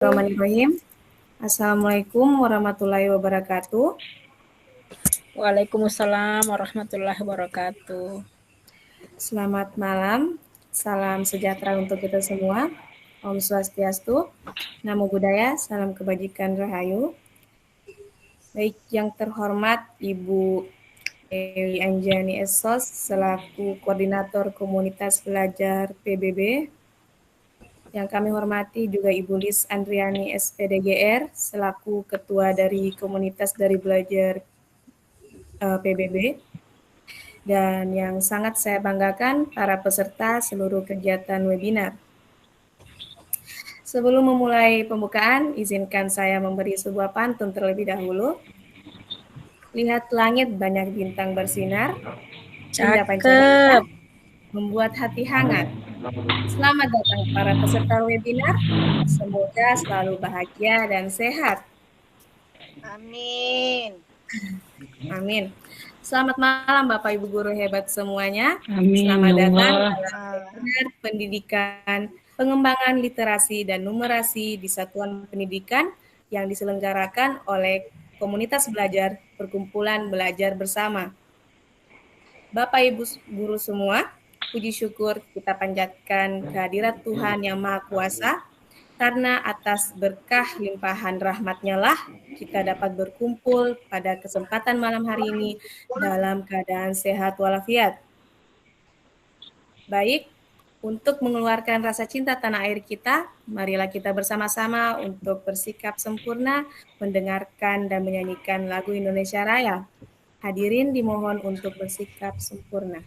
Bismillahirrahmanirrahim. Assalamualaikum warahmatullahi wabarakatuh. Waalaikumsalam warahmatullahi wabarakatuh. Selamat malam, salam sejahtera untuk kita semua. Om Swastiastu, Namo Buddhaya, salam kebajikan Rahayu. Baik, yang terhormat Ibu Dewi Anjani Esos selaku Koordinator Komunitas Belajar PBB. Yang kami hormati juga Ibu Lis Andriani SPDGR selaku Ketua dari Komunitas dari Belajar PBB. Dan yang sangat saya banggakan para peserta seluruh kegiatan webinar. Sebelum memulai pembukaan, izinkan saya memberi sebuah pantun terlebih dahulu. Lihat langit banyak bintang bersinar, indah pancaria, Cakep. membuat hati hangat. Selamat datang para peserta webinar, semoga selalu bahagia dan sehat. Amin. Amin. Selamat malam Bapak Ibu Guru hebat semuanya. Amin. Selamat datang Allah. dalam webinar pendidikan, pengembangan literasi dan numerasi di satuan pendidikan yang diselenggarakan oleh Komunitas Belajar Perkumpulan Belajar Bersama. Bapak Ibu Guru semua, puji syukur kita panjatkan kehadirat Tuhan Yang Maha Kuasa, karena atas berkah limpahan rahmat-Nya lah kita dapat berkumpul pada kesempatan malam hari ini dalam keadaan sehat walafiat. Baik, untuk mengeluarkan rasa cinta tanah air kita, marilah kita bersama-sama untuk bersikap sempurna, mendengarkan dan menyanyikan lagu Indonesia Raya. Hadirin dimohon untuk bersikap sempurna.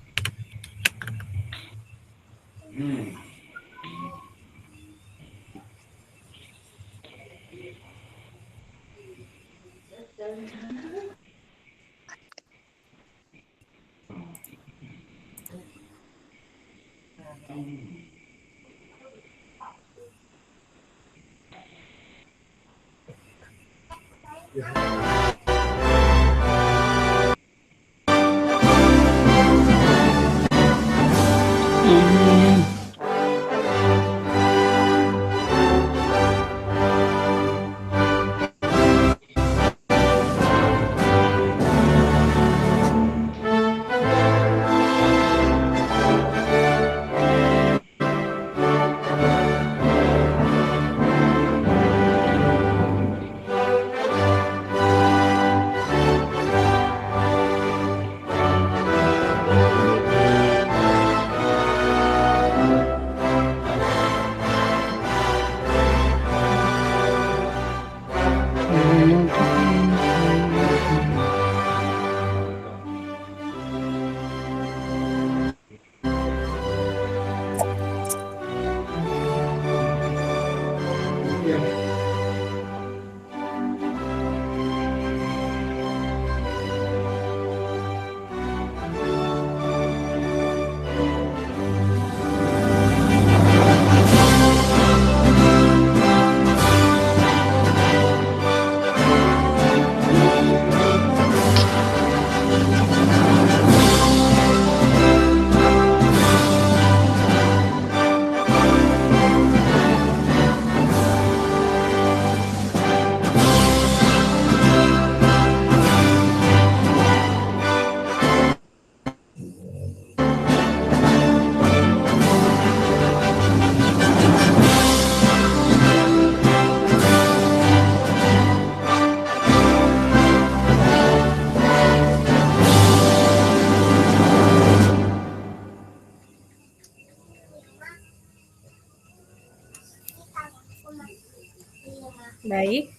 Baik,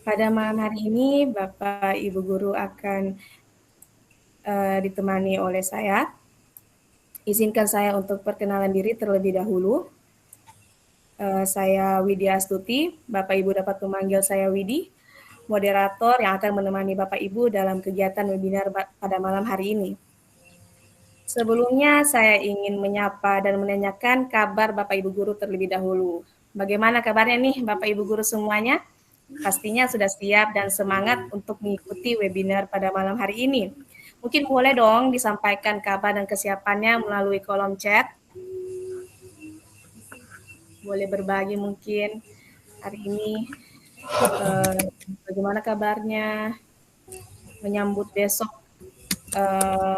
pada malam hari ini Bapak Ibu Guru akan ditemani oleh saya. Izinkan saya untuk perkenalan diri terlebih dahulu. Saya Widya Astuti, Bapak Ibu dapat memanggil saya Widi, moderator yang akan menemani Bapak Ibu dalam kegiatan webinar pada malam hari ini. Sebelumnya saya ingin menyapa dan menanyakan kabar Bapak Ibu Guru terlebih dahulu. Bagaimana kabarnya nih Bapak Ibu Guru semuanya? Pastinya sudah siap dan semangat untuk mengikuti webinar pada malam hari ini. Mungkin boleh dong disampaikan kabar dan kesiapannya melalui kolom chat. boleh berbagi mungkin hari ini bagaimana kabarnya menyambut besok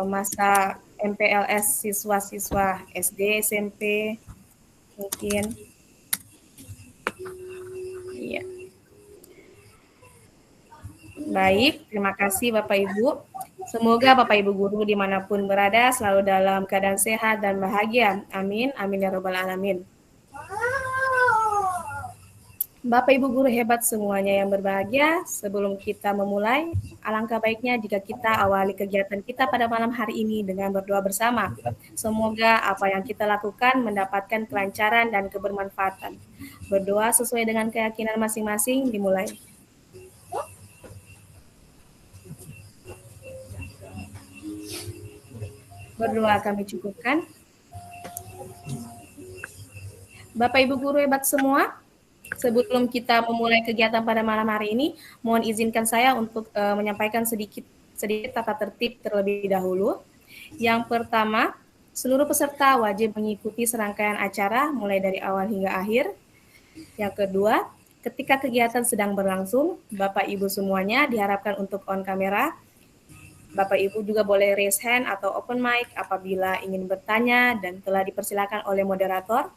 masa MPLS siswa-siswa SD, SMP mungkin. Iya. Baik, terima kasih Bapak Ibu. Semoga Bapak Ibu guru dimanapun berada selalu dalam keadaan sehat dan bahagia. Amin, amin ya robbal alamin. Bapak Ibu guru hebat semuanya yang berbahagia, sebelum kita memulai, alangkah baiknya jika kita awali kegiatan kita pada malam hari ini dengan berdoa bersama. Semoga apa yang kita lakukan mendapatkan kelancaran dan kebermanfaatan. Berdoa sesuai dengan keyakinan masing-masing dimulai. Berdoa kami cukupkan. Bapak Ibu guru hebat semua, sebelum kita memulai kegiatan pada malam hari ini, mohon izinkan saya untuk menyampaikan sedikit tata tertib terlebih dahulu. Yang pertama, seluruh peserta wajib mengikuti serangkaian acara mulai dari awal hingga akhir. Yang kedua, ketika kegiatan sedang berlangsung, Bapak Ibu semuanya diharapkan untuk on kamera. Bapak Ibu juga boleh raise hand atau open mic apabila ingin bertanya dan telah dipersilakan oleh moderator.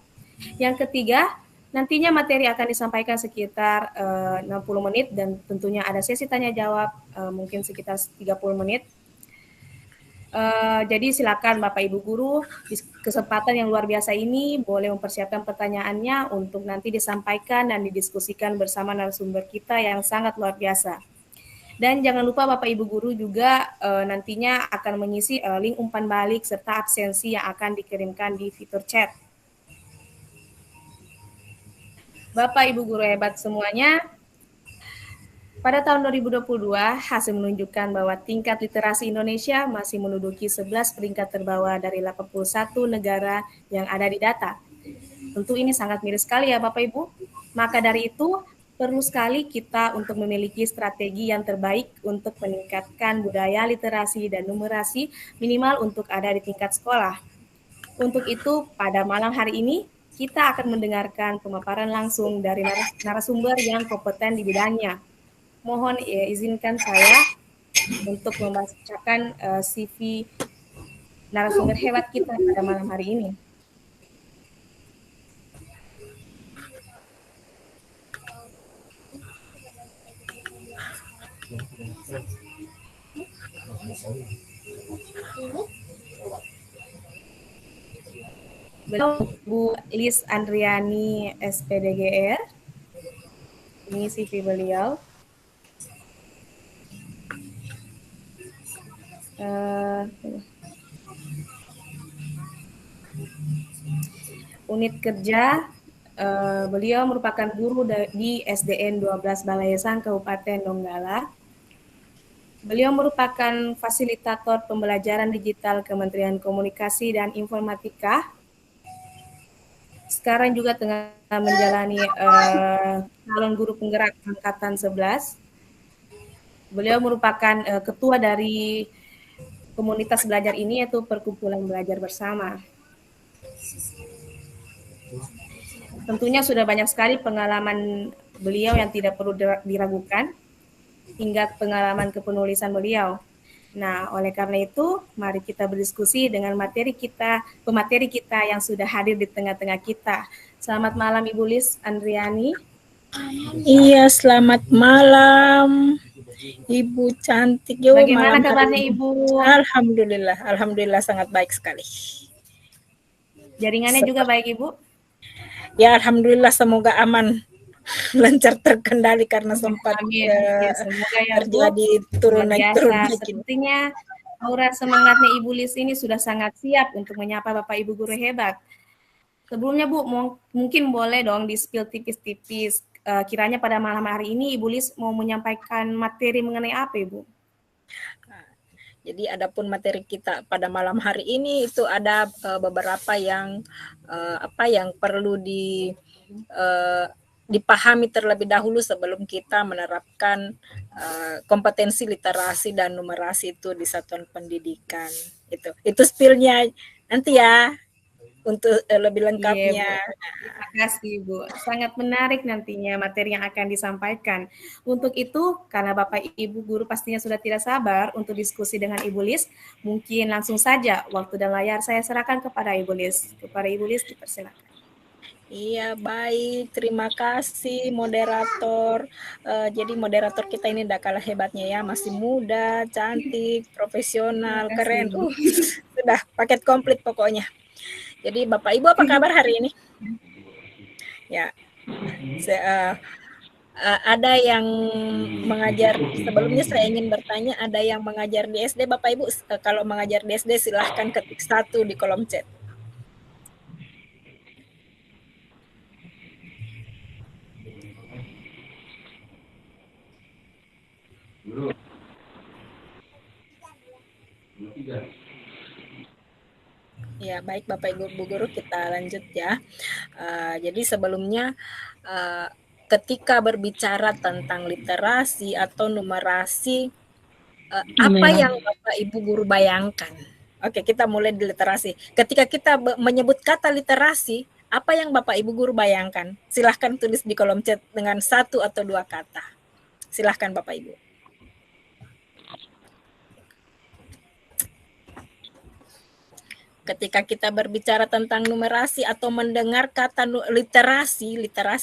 Yang ketiga, nantinya materi akan disampaikan sekitar 60 menit dan tentunya ada sesi tanya jawab mungkin sekitar 30 menit. Jadi silakan Bapak Ibu guru di kesempatan yang luar biasa ini boleh mempersiapkan pertanyaannya untuk nanti disampaikan dan didiskusikan bersama narasumber kita yang sangat luar biasa. Dan jangan lupa Bapak Ibu guru juga nantinya akan mengisi link umpan balik serta absensi yang akan dikirimkan di fitur chat. Bapak Ibu guru hebat semuanya, pada tahun 2022 hasil menunjukkan bahwa tingkat literasi Indonesia masih menduduki 11 peringkat terbawah dari 81 negara yang ada di data. Tentu ini sangat miris sekali ya Bapak Ibu. Maka dari itu perlu sekali kita untuk memiliki strategi yang terbaik untuk meningkatkan budaya literasi dan numerasi minimal untuk ada di tingkat sekolah. Untuk itu pada malam hari ini kita akan mendengarkan pemaparan langsung dari narasumber yang kompeten di bidangnya. Mohon izinkan saya untuk membacakan CV narasumber hebat kita pada malam hari ini. Beliau Bu Lis Andriani SPDGR. Ini CV beliau. Unit kerja beliau merupakan guru di SDN 12 Balayasan Kabupaten Donggala. Beliau merupakan fasilitator pembelajaran digital Kementerian Komunikasi dan Informatika. Sekarang juga tengah menjalani calon guru penggerak angkatan 11. Beliau merupakan ketua dari komunitas belajar ini yaitu Perkumpulan Belajar Bersama. Tentunya sudah banyak sekali pengalaman beliau yang tidak perlu diragukan hingga pengalaman kepenulisan beliau. Nah, oleh karena itu, mari kita berdiskusi dengan pemateri kita yang sudah hadir di tengah-tengah kita. Selamat malam Ibu Lis Andriani. Iya, selamat malam Ibu cantik. Bagaimana kabarnya Ibu? Alhamdulillah sangat baik sekali. Jaringannya juga baik Ibu? Ya, alhamdulillah semoga aman. Lancar terkendali karena sempat ya, semoga ya, terjadi turun naik. Sepertinya aura semangatnya Ibu Lis ini sudah sangat siap untuk menyapa Bapak Ibu guru hebat. Sebelumnya Bu, mungkin boleh dong di-spill tipis-tipis. Kiranya pada malam hari ini Ibu Lis mau menyampaikan materi mengenai apa Ibu? Jadi adapun materi kita pada malam hari ini itu ada beberapa yang perlu dipahami terlebih dahulu sebelum kita menerapkan kompetensi literasi dan numerasi itu di satuan pendidikan. Itu spillnya nanti ya untuk lebih Iya, lengkapnya. Bu. Terima kasih, Bu. Sangat menarik nantinya materi yang akan disampaikan. Untuk itu, karena Bapak Ibu guru pastinya sudah tidak sabar untuk diskusi dengan Ibu Lis, mungkin langsung saja waktu dan layar saya serahkan kepada Ibu Lis. Kepada Ibu Lis, dipersilakan. Iya, baik. Terima kasih moderator. Jadi moderator kita ini tidak kalah hebatnya ya, masih muda, cantik, Terima profesional, kasih, keren. Bu. Sudah paket komplit pokoknya. Jadi Bapak Ibu apa kabar hari ini? Ya, saya, ada yang mengajar sebelumnya saya ingin bertanya, ada yang mengajar di SD Bapak Ibu? Kalau mengajar di SD silahkan ketik 1 di kolom chat. Ya, baik Bapak Ibu Bu Guru, kita lanjut ya. Jadi sebelumnya ketika berbicara tentang literasi atau numerasi, apa yang Bapak Ibu Guru bayangkan? Oke, kita mulai di literasi. Ketika kita menyebut kata literasi, apa yang Bapak Ibu Guru bayangkan? Silahkan tulis di kolom chat dengan 1 atau 2 kata. Silahkan Bapak Ibu. Ketika kita berbicara tentang numerasi atau mendengar kata literasi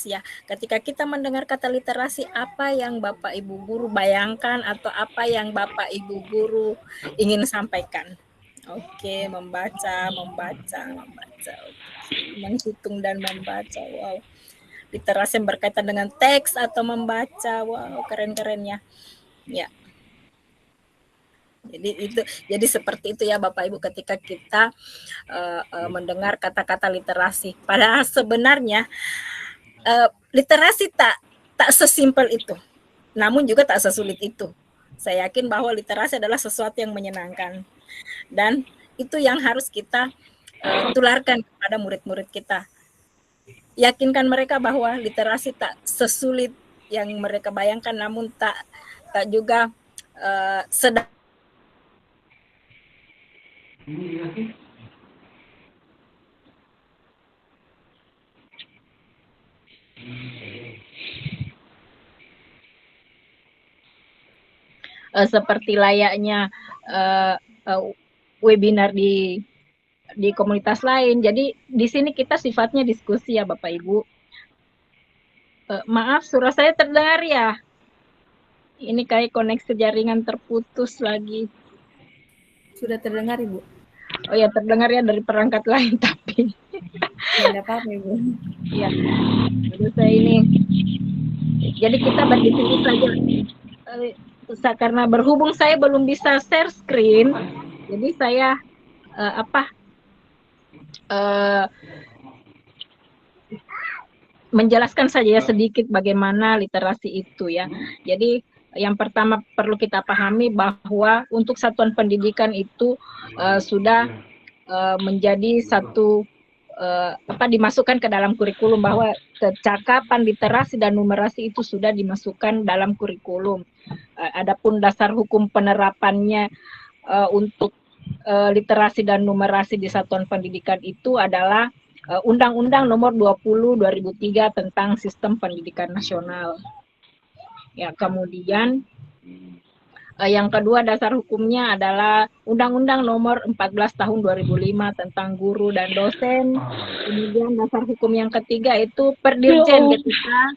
ya, ketika kita mendengar kata literasi, apa yang Bapak Ibu Guru bayangkan atau apa yang Bapak Ibu Guru ingin sampaikan? Oke, membaca, menghitung dan membaca. Wow, literasi yang berkaitan dengan teks atau membaca. Wow, keren-keren ya. Ya, jadi seperti itu ya Bapak Ibu ketika kita mendengar kata-kata literasi. Padahal sebenarnya literasi tak sesimpel itu, namun juga tak sesulit itu. Saya yakin bahwa literasi adalah sesuatu yang menyenangkan dan itu yang harus kita tularkan kepada murid-murid kita. Yakinkan mereka bahwa literasi tak sesulit yang mereka bayangkan, namun tak juga sedang. Seperti layaknya webinar di komunitas lain. Jadi di sini kita sifatnya diskusi ya Bapak Ibu. Maaf, suara saya terdengar ya? Ini kayak koneksi jaringan terputus lagi. Sudah terdengar, Ibu? Oh ya, terdengar ya dari perangkat lain tapi. Ya, tidak apa-apa, Ibu. Iya. Jadi saya ini. Jadi kita berdiskusi saja. Karena berhubung saya belum bisa share screen, jadi saya menjelaskan saja ya sedikit bagaimana literasi itu ya. Jadi yang pertama perlu kita pahami bahwa untuk satuan pendidikan itu sudah menjadi satu dimasukkan ke dalam kurikulum bahwa kecakapan literasi dan numerasi itu sudah dimasukkan dalam kurikulum. Adapun dasar hukum penerapannya untuk literasi dan numerasi di satuan pendidikan itu adalah Undang-Undang Nomor 20 2003 tentang Sistem Pendidikan Nasional. Ya, kemudian yang kedua dasar hukumnya adalah Undang-Undang Nomor 14 Tahun 2005 tentang guru dan dosen. Kemudian dasar hukum yang ketiga itu Perdirjen ketika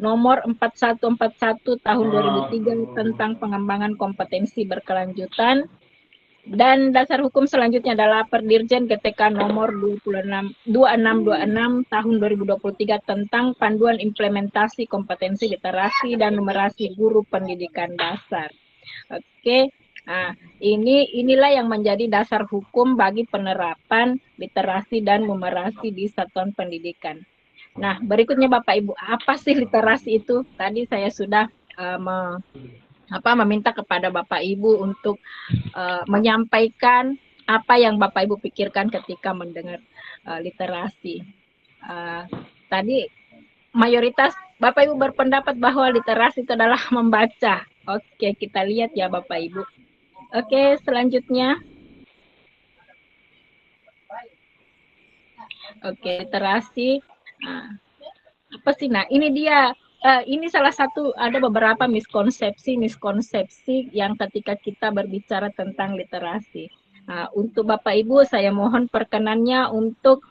Nomor 4141 Tahun 2003 tentang pengembangan kompetensi berkelanjutan. Dan dasar hukum selanjutnya adalah Perdirjen GTK nomor 2626 tahun 2023 tentang panduan implementasi kompetensi literasi dan numerasi guru pendidikan dasar. Oke. Nah, inilah yang menjadi dasar hukum bagi penerapan literasi dan numerasi di satuan pendidikan. Nah, berikutnya Bapak Ibu, apa sih literasi itu? Tadi saya sudah meminta kepada Bapak Ibu untuk menyampaikan apa yang Bapak Ibu pikirkan ketika mendengar literasi. Tadi mayoritas Bapak Ibu berpendapat bahwa literasi itu adalah membaca. Oke, kita lihat ya Bapak Ibu. Oke, selanjutnya. Oke, literasi. Nah, apa sih? Nah, ini dia. Ini salah satu, ada beberapa miskonsepsi yang ketika kita berbicara tentang literasi. Nah, untuk Bapak Ibu, saya mohon perkenannya untuk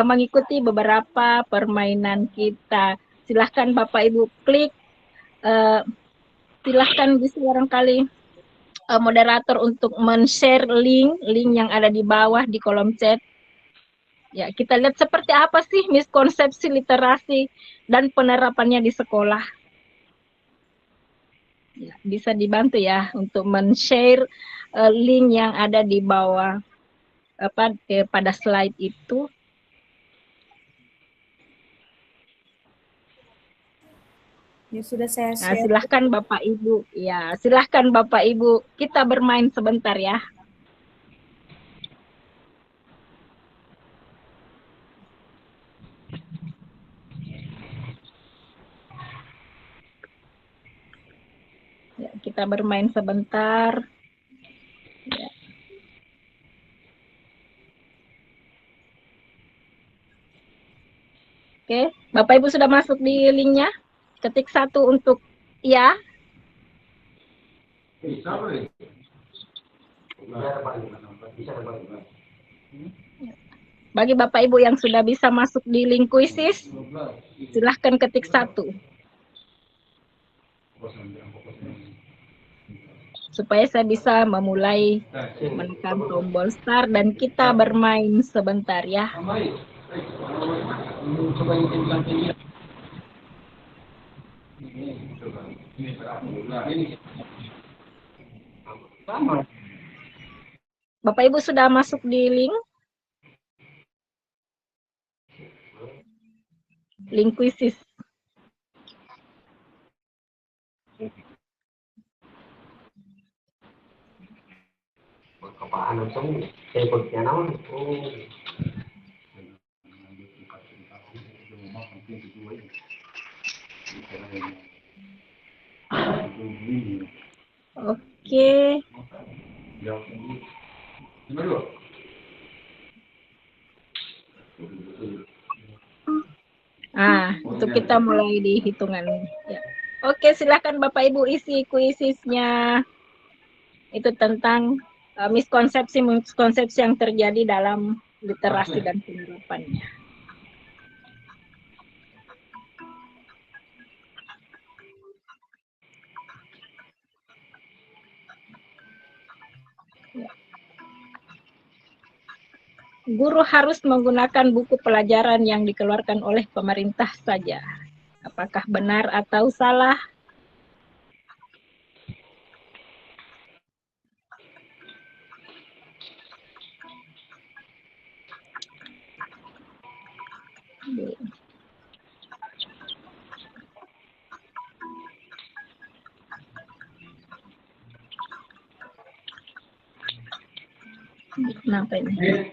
mengikuti beberapa permainan kita. Silahkan Bapak Ibu klik, silahkan bisa barangkali moderator untuk men-share link yang ada di bawah di kolom chat. Ya, kita lihat seperti apa sih miskonsepsi literasi dan penerapannya di sekolah. Ya, bisa dibantu ya untuk men-share link yang ada di bawah pada slide itu. Ya, sudah saya Nah, share. silahkan Bapak Ibu. Ya, silahkan Bapak Ibu. Kita bermain sebentar ya. Ya, kita bermain sebentar. Ya. Oke, Bapak Ibu sudah masuk di linknya? Ketik 1 untuk ya. Bagi Bapak Ibu yang sudah bisa masuk di link kuisis, silahkan ketik 1. Supaya saya bisa memulai menekan tombol start dan kita bermain sebentar ya. Bapak Ibu sudah masuk di link kuisis. Apaan langsung teleponnya naon? Oke. Nah, untuk kita mulai di hitungan. Ya. Oke, silakan Bapak Ibu isi kuisisnya. Itu tentang miskonsepsi yang terjadi dalam literasi dan penerapannya. Guru harus menggunakan buku pelajaran yang dikeluarkan oleh pemerintah saja. Apakah benar atau salah? Kenapa ini?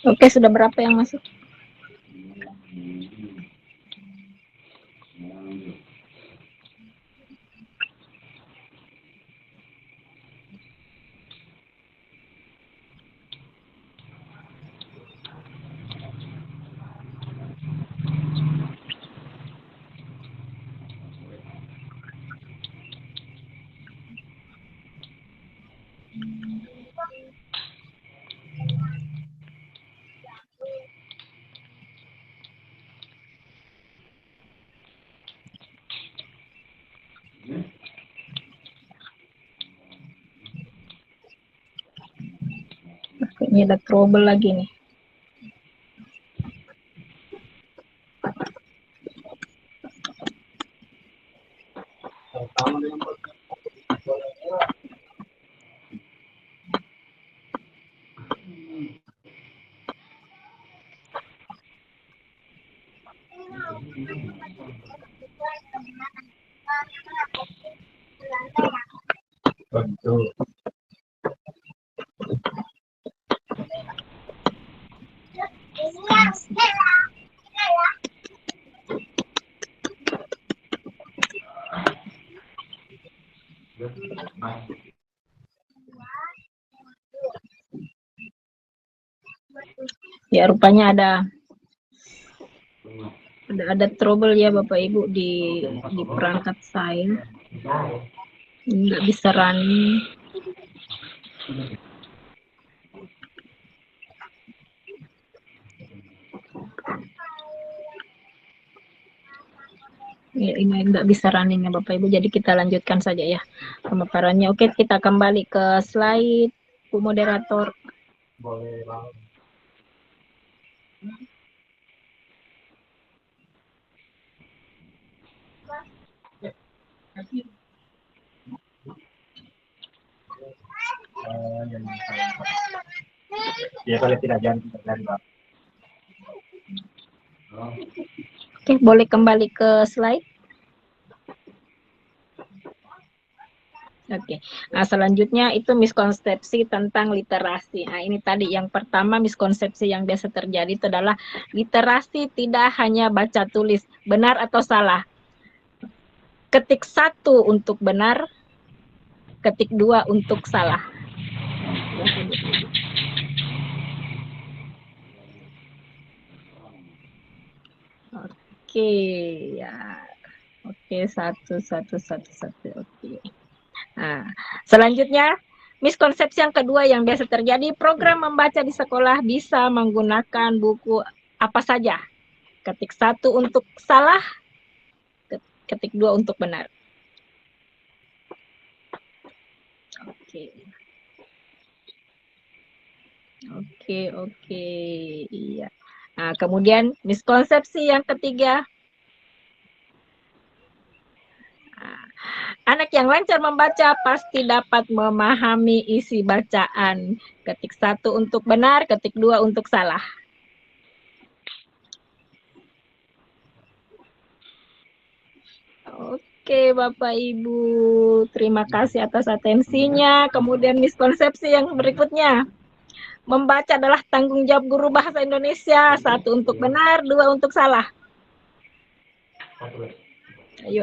Oke, sudah berapa yang masuk? Ini ada trouble lagi nih. Betul. Ya, rupanya ada trouble ya Bapak Ibu di perangkat saya. Nggak bisa running. Ya, ini nggak bisa running ya Bapak Ibu. Jadi kita lanjutkan saja ya pemaparannya. Oke, kita kembali ke slide Bu Moderator. Boleh banget. Ya kalau tidak jangan terjadi Pak. Oke, boleh kembali ke slide. Oke, nah selanjutnya itu miskonsepsi tentang literasi. Nah ini tadi yang pertama miskonsepsi yang biasa terjadi itu adalah literasi tidak hanya baca tulis, benar atau salah. Ketik 1 untuk benar, ketik 2 untuk salah. Oke, ya. Oke, satu. Oke. Nah, selanjutnya, miskonsepsi yang kedua yang biasa terjadi, program membaca di sekolah bisa menggunakan buku apa saja. Ketik 1 untuk salah, ketik 2 untuk benar. Oke. Iya. Nah, kemudian miskonsepsi yang ketiga, anak yang lancar membaca pasti dapat memahami isi bacaan. Ketik 1 untuk benar, ketik 2 untuk salah. Oke, Bapak Ibu, terima kasih atas atensinya. Kemudian miskonsepsi yang berikutnya. Membaca adalah tanggung jawab guru bahasa Indonesia. 1 untuk benar, 2 untuk salah. Ayo.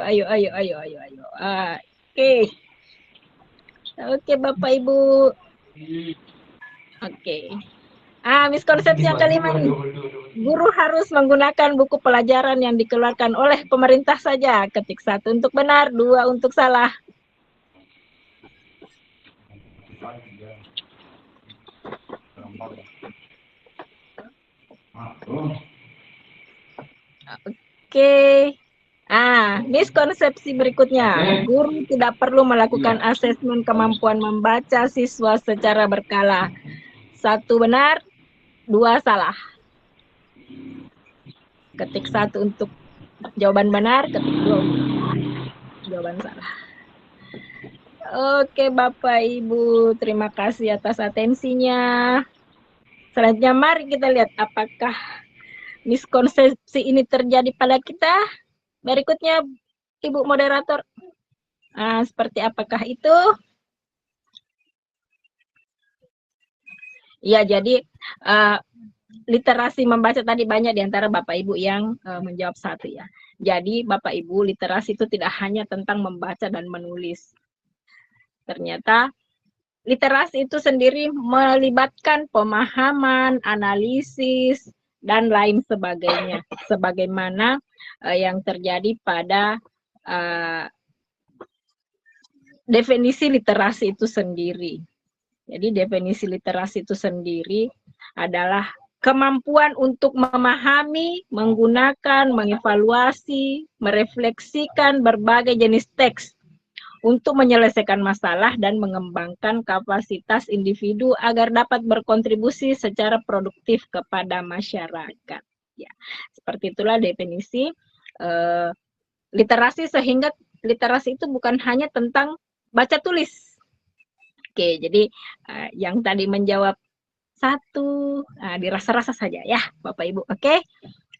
Oke, Bapak Ibu. Oke. Miskonsepsi yang kelima nih. Guru harus menggunakan buku pelajaran yang dikeluarkan oleh pemerintah saja. Ketik 1 untuk benar, 2 untuk salah. Oke. Miskonsepsi berikutnya. Guru tidak perlu melakukan asesmen kemampuan membaca siswa secara berkala. 1 benar, 2 salah. Ketik 1 untuk jawaban benar, ketik 2 untuk jawaban salah. Oke, Bapak Ibu, terima kasih atas atensinya. Selanjutnya mari kita lihat apakah miskonsepsi ini terjadi pada kita. Berikutnya, Ibu Moderator. Seperti apakah itu? Ya, jadi literasi membaca tadi banyak di antara Bapak Ibu yang menjawab 1 ya. Jadi Bapak Ibu, literasi itu tidak hanya tentang membaca dan menulis. Ternyata literasi itu sendiri melibatkan pemahaman, analisis, dan lain sebagainya. Sebagaimana yang terjadi pada definisi literasi itu sendiri. Jadi definisi literasi itu sendiri adalah kemampuan untuk memahami, menggunakan, mengevaluasi, merefleksikan berbagai jenis teks untuk menyelesaikan masalah dan mengembangkan kapasitas individu agar dapat berkontribusi secara produktif kepada masyarakat. Ya, seperti itulah definisi literasi, sehingga literasi itu bukan hanya tentang baca tulis. Oke, jadi yang tadi menjawab satu, dirasa-rasa saja ya Bapak Ibu.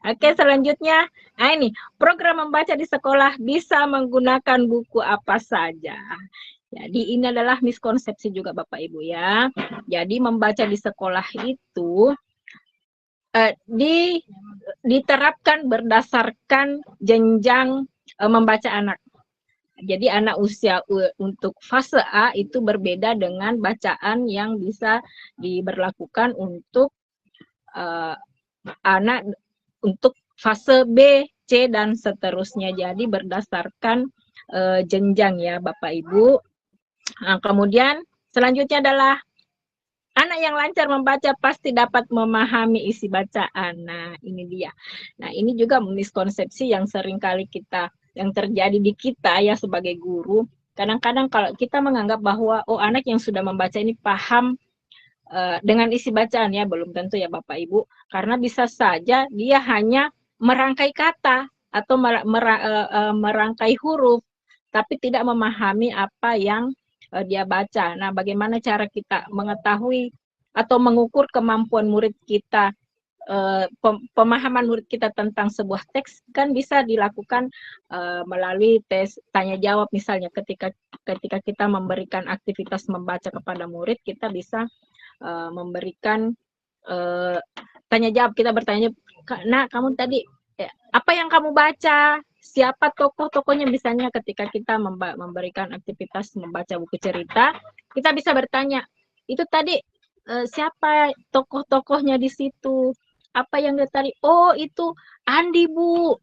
Oke, selanjutnya, ini program membaca di sekolah bisa menggunakan buku apa saja. Jadi ini adalah miskonsepsi juga Bapak Ibu ya. Jadi membaca di sekolah itu diterapkan berdasarkan jenjang membaca anak. Jadi anak usia untuk fase A itu berbeda dengan bacaan yang bisa diberlakukan untuk anak untuk fase B, C, dan seterusnya. Jadi berdasarkan jenjang ya Bapak Ibu. Nah, kemudian selanjutnya adalah anak yang lancar membaca pasti dapat memahami isi bacaan. Nah, ini dia. Nah, ini juga miskonsepsi yang sering kali yang terjadi di kita ya sebagai guru. Kadang-kadang kalau kita menganggap bahwa anak yang sudah membaca ini paham dengan isi bacaan ya, belum tentu ya Bapak Ibu. Karena bisa saja dia hanya merangkai kata atau merangkai huruf, tapi tidak memahami apa yang dia baca. Nah, bagaimana cara kita mengetahui atau mengukur kemampuan murid kita, pemahaman murid kita tentang sebuah teks kan bisa dilakukan melalui tes tanya jawab. Misalnya ketika kita memberikan aktivitas membaca kepada murid, kita bisa memberikan tanya jawab. Kita bertanya, "Nah, kamu tadi apa yang kamu baca? Siapa tokoh-tokohnya?" Misalnya ketika kita memberikan aktivitas membaca buku cerita, kita bisa bertanya, "Itu tadi siapa tokoh-tokohnya di situ? Apa yang dia tadi? Oh, itu Andi, Bu.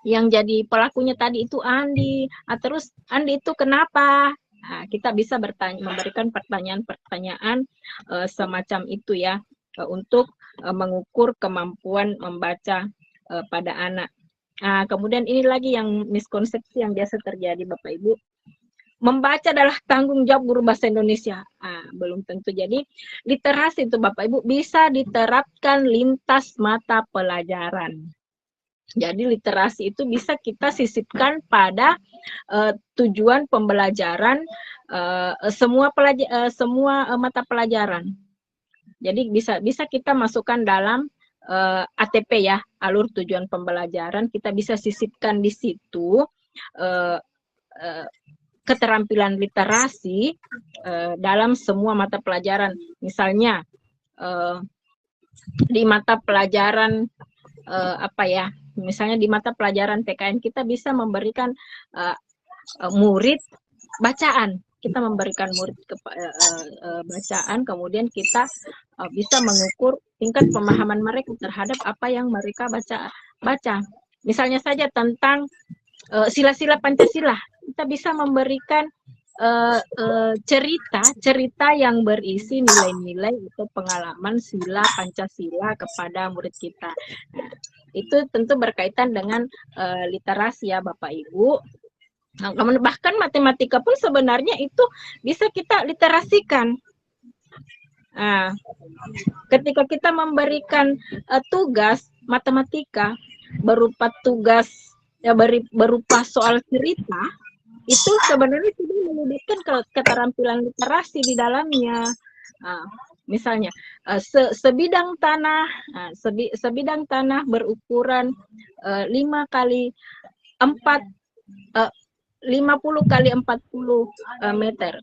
Yang jadi pelakunya tadi itu Andi. Terus Andi itu kenapa?" Nah, kita bisa memberikan pertanyaan-pertanyaan semacam itu ya, untuk mengukur kemampuan membaca pada anak. Nah, kemudian ini lagi yang miskonsepsi yang biasa terjadi Bapak Ibu. Membaca adalah tanggung jawab guru bahasa Indonesia. Belum tentu. Jadi literasi itu Bapak Ibu bisa diterapkan lintas mata pelajaran. Jadi literasi itu bisa kita sisipkan pada tujuan pembelajaran semua mata pelajaran. Jadi bisa kita masukkan dalam ATP ya, alur tujuan pembelajaran. Kita bisa sisipkan di situ keterampilan literasi dalam semua mata pelajaran. Misalnya di mata pelajaran misalnya di mata pelajaran PKN kita bisa memberikan murid bacaan. Kita memberikan murid bacaan, kemudian kita bisa mengukur tingkat pemahaman mereka terhadap apa yang mereka baca. Misalnya saja tentang sila-sila Pancasila, kita bisa memberikan cerita yang berisi nilai-nilai atau pengalaman sila Pancasila kepada murid kita. Nah, itu tentu berkaitan dengan literasi ya Bapak Ibu. Nah, bahkan matematika pun sebenarnya itu bisa kita literasikan. Nah, ketika kita memberikan tugas matematika berupa tugas berupa soal cerita, itu sebenarnya sudah melibatkan keterampilan literasi di dalamnya. Misalnya sebidang tanah berukuran 50 kali 40 meter.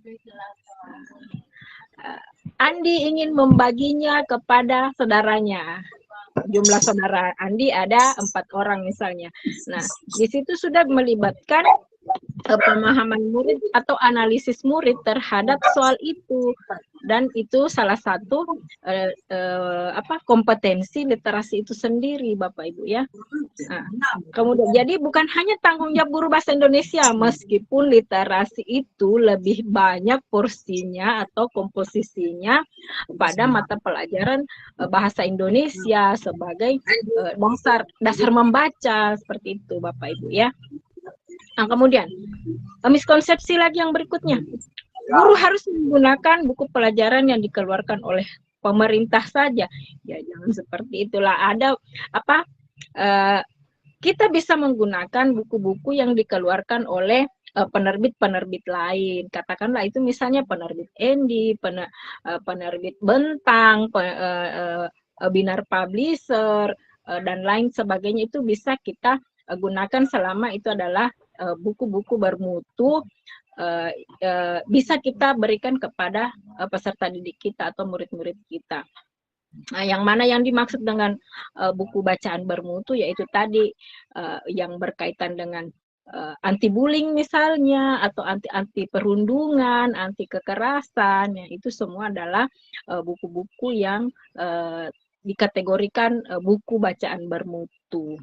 Andi ingin membaginya kepada saudaranya. Jumlah saudara Andi ada 4 orang misalnya. Nah, di situ sudah melibatkan pemahaman murid atau analisis murid terhadap soal itu, dan itu salah satu kompetensi literasi itu sendiri Bapak Ibu ya. Nah, kemudian jadi bukan hanya tanggung jawab guru bahasa Indonesia, meskipun literasi itu lebih banyak porsinya atau komposisinya pada mata pelajaran bahasa Indonesia sebagai dasar membaca, seperti itu Bapak Ibu ya. Nah, kemudian miskonsepsi lagi yang berikutnya, guru harus menggunakan buku pelajaran yang dikeluarkan oleh pemerintah saja. Ya, jangan seperti itulah. Ada kita bisa menggunakan buku-buku yang dikeluarkan oleh penerbit-penerbit lain. Katakanlah itu misalnya penerbit Endi, penerbit Bentang, Binar Publisher, dan lain sebagainya, itu bisa kita gunakan selama itu adalah buku-buku bermutu, bisa kita berikan kepada peserta didik kita atau murid-murid kita. Nah, yang mana yang dimaksud dengan buku bacaan bermutu, yaitu tadi yang berkaitan dengan anti bullying misalnya, atau anti perundungan, anti kekerasan, ya, itu semua adalah buku-buku yang dikategorikan buku bacaan bermutu.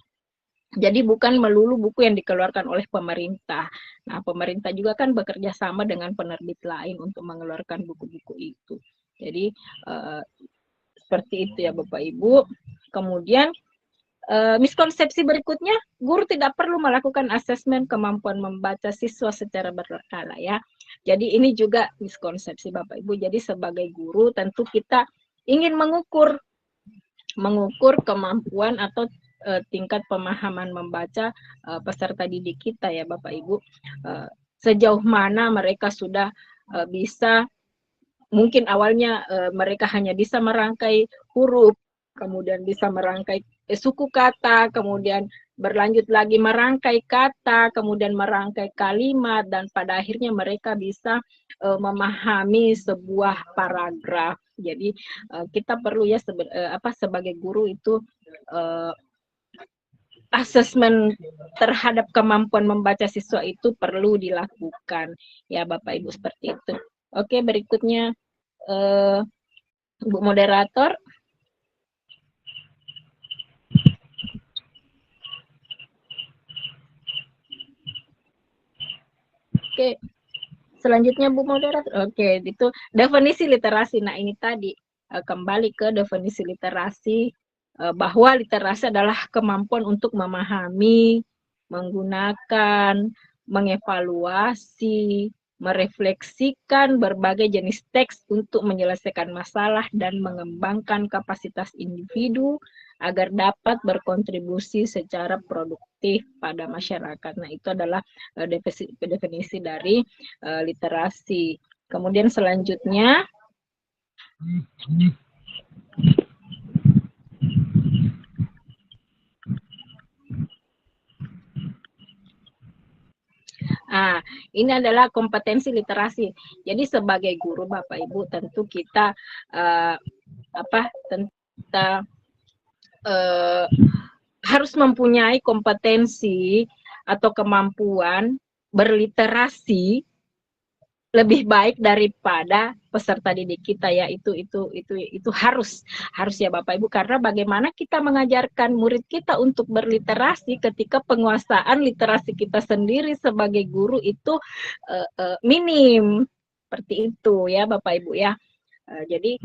Jadi bukan melulu buku yang dikeluarkan oleh pemerintah. Nah, pemerintah juga kan bekerja sama dengan penerbit lain untuk mengeluarkan buku-buku itu. Jadi seperti itu ya Bapak Ibu. Kemudian miskonsepsi berikutnya, guru tidak perlu melakukan asesmen kemampuan membaca siswa secara berkala ya. Jadi ini juga miskonsepsi Bapak Ibu. Jadi sebagai guru tentu kita ingin mengukur kemampuan atau tingkat pemahaman membaca peserta didik kita ya Bapak Ibu. Sejauh mana mereka sudah bisa, mungkin awalnya mereka hanya bisa merangkai huruf, kemudian bisa merangkai suku kata, kemudian berlanjut lagi merangkai kata, kemudian merangkai kalimat, dan pada akhirnya mereka bisa memahami sebuah paragraf. Jadi kita perlu ya sebagai guru itu asesmen terhadap kemampuan membaca siswa itu perlu dilakukan ya Bapak Ibu, seperti itu. Oke, berikutnya Bu Moderator. Oke, selanjutnya Bu Moderator. Oke, itu definisi literasi. Nah, ini tadi kembali ke definisi literasi, bahwa literasi adalah kemampuan untuk memahami, menggunakan, mengevaluasi, merefleksikan berbagai jenis teks untuk menyelesaikan masalah dan mengembangkan kapasitas individu agar dapat berkontribusi secara produktif pada masyarakat. Nah, itu adalah definisi dari literasi. Kemudian selanjutnya, ini adalah kompetensi literasi. Jadi sebagai guru Bapak Ibu tentu kita harus mempunyai kompetensi atau kemampuan berliterasi lebih baik daripada peserta didik kita ya. Itu harus ya Bapak Ibu, karena bagaimana kita mengajarkan murid kita untuk berliterasi ketika penguasaan literasi kita sendiri sebagai guru itu minim, seperti itu ya Bapak Ibu ya. Jadi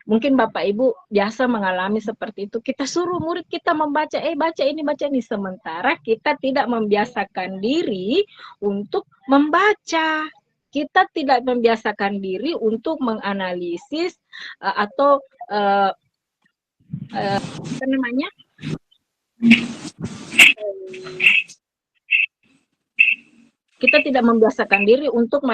mungkin Bapak Ibu biasa mengalami seperti itu. Kita suruh murid kita membaca, baca ini, sementara kita tidak membiasakan diri untuk membaca. Kita tidak membiasakan diri untuk menganalisis atau apa namanya? Kita tidak membiasakan diri untuk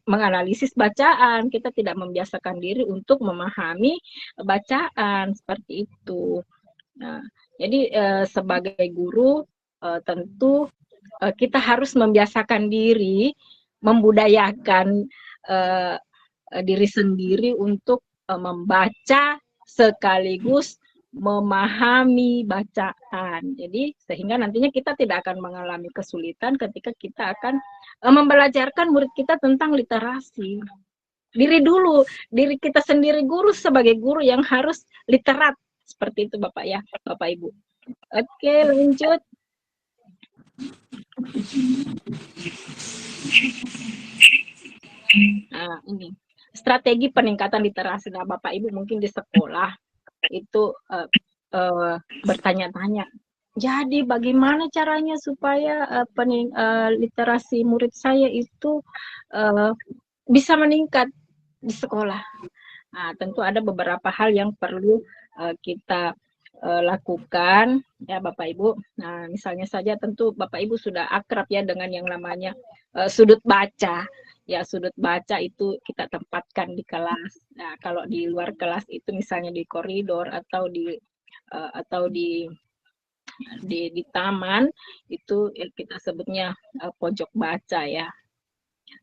menganalisis bacaan, kita tidak membiasakan diri untuk memahami bacaan, seperti itu. Nah, jadi sebagai guru tentu kita harus membiasakan diri, membudayakan diri sendiri untuk membaca sekaligus memahami bacaan. Jadi sehingga nantinya kita tidak akan mengalami kesulitan ketika kita akan membelajarkan murid kita tentang literasi. Diri kita sendiri guru sebagai guru yang harus literat, seperti itu Bapak ya, Bapak Ibu. Oke, lanjut. Nah, ini strategi peningkatan literasi. Nah, Bapak Ibu mungkin di sekolah itu bertanya-tanya, jadi bagaimana caranya supaya literasi murid saya itu bisa meningkat di sekolah. Nah, tentu ada beberapa hal yang perlu kita lakukan ya Bapak Ibu. Nah, misalnya saja tentu Bapak Ibu sudah akrab ya dengan yang namanya sudut baca. Ya, sudut baca itu kita tempatkan di kelas. Nah, kalau di luar kelas itu misalnya di koridor atau di taman itu kita sebutnya pojok baca ya.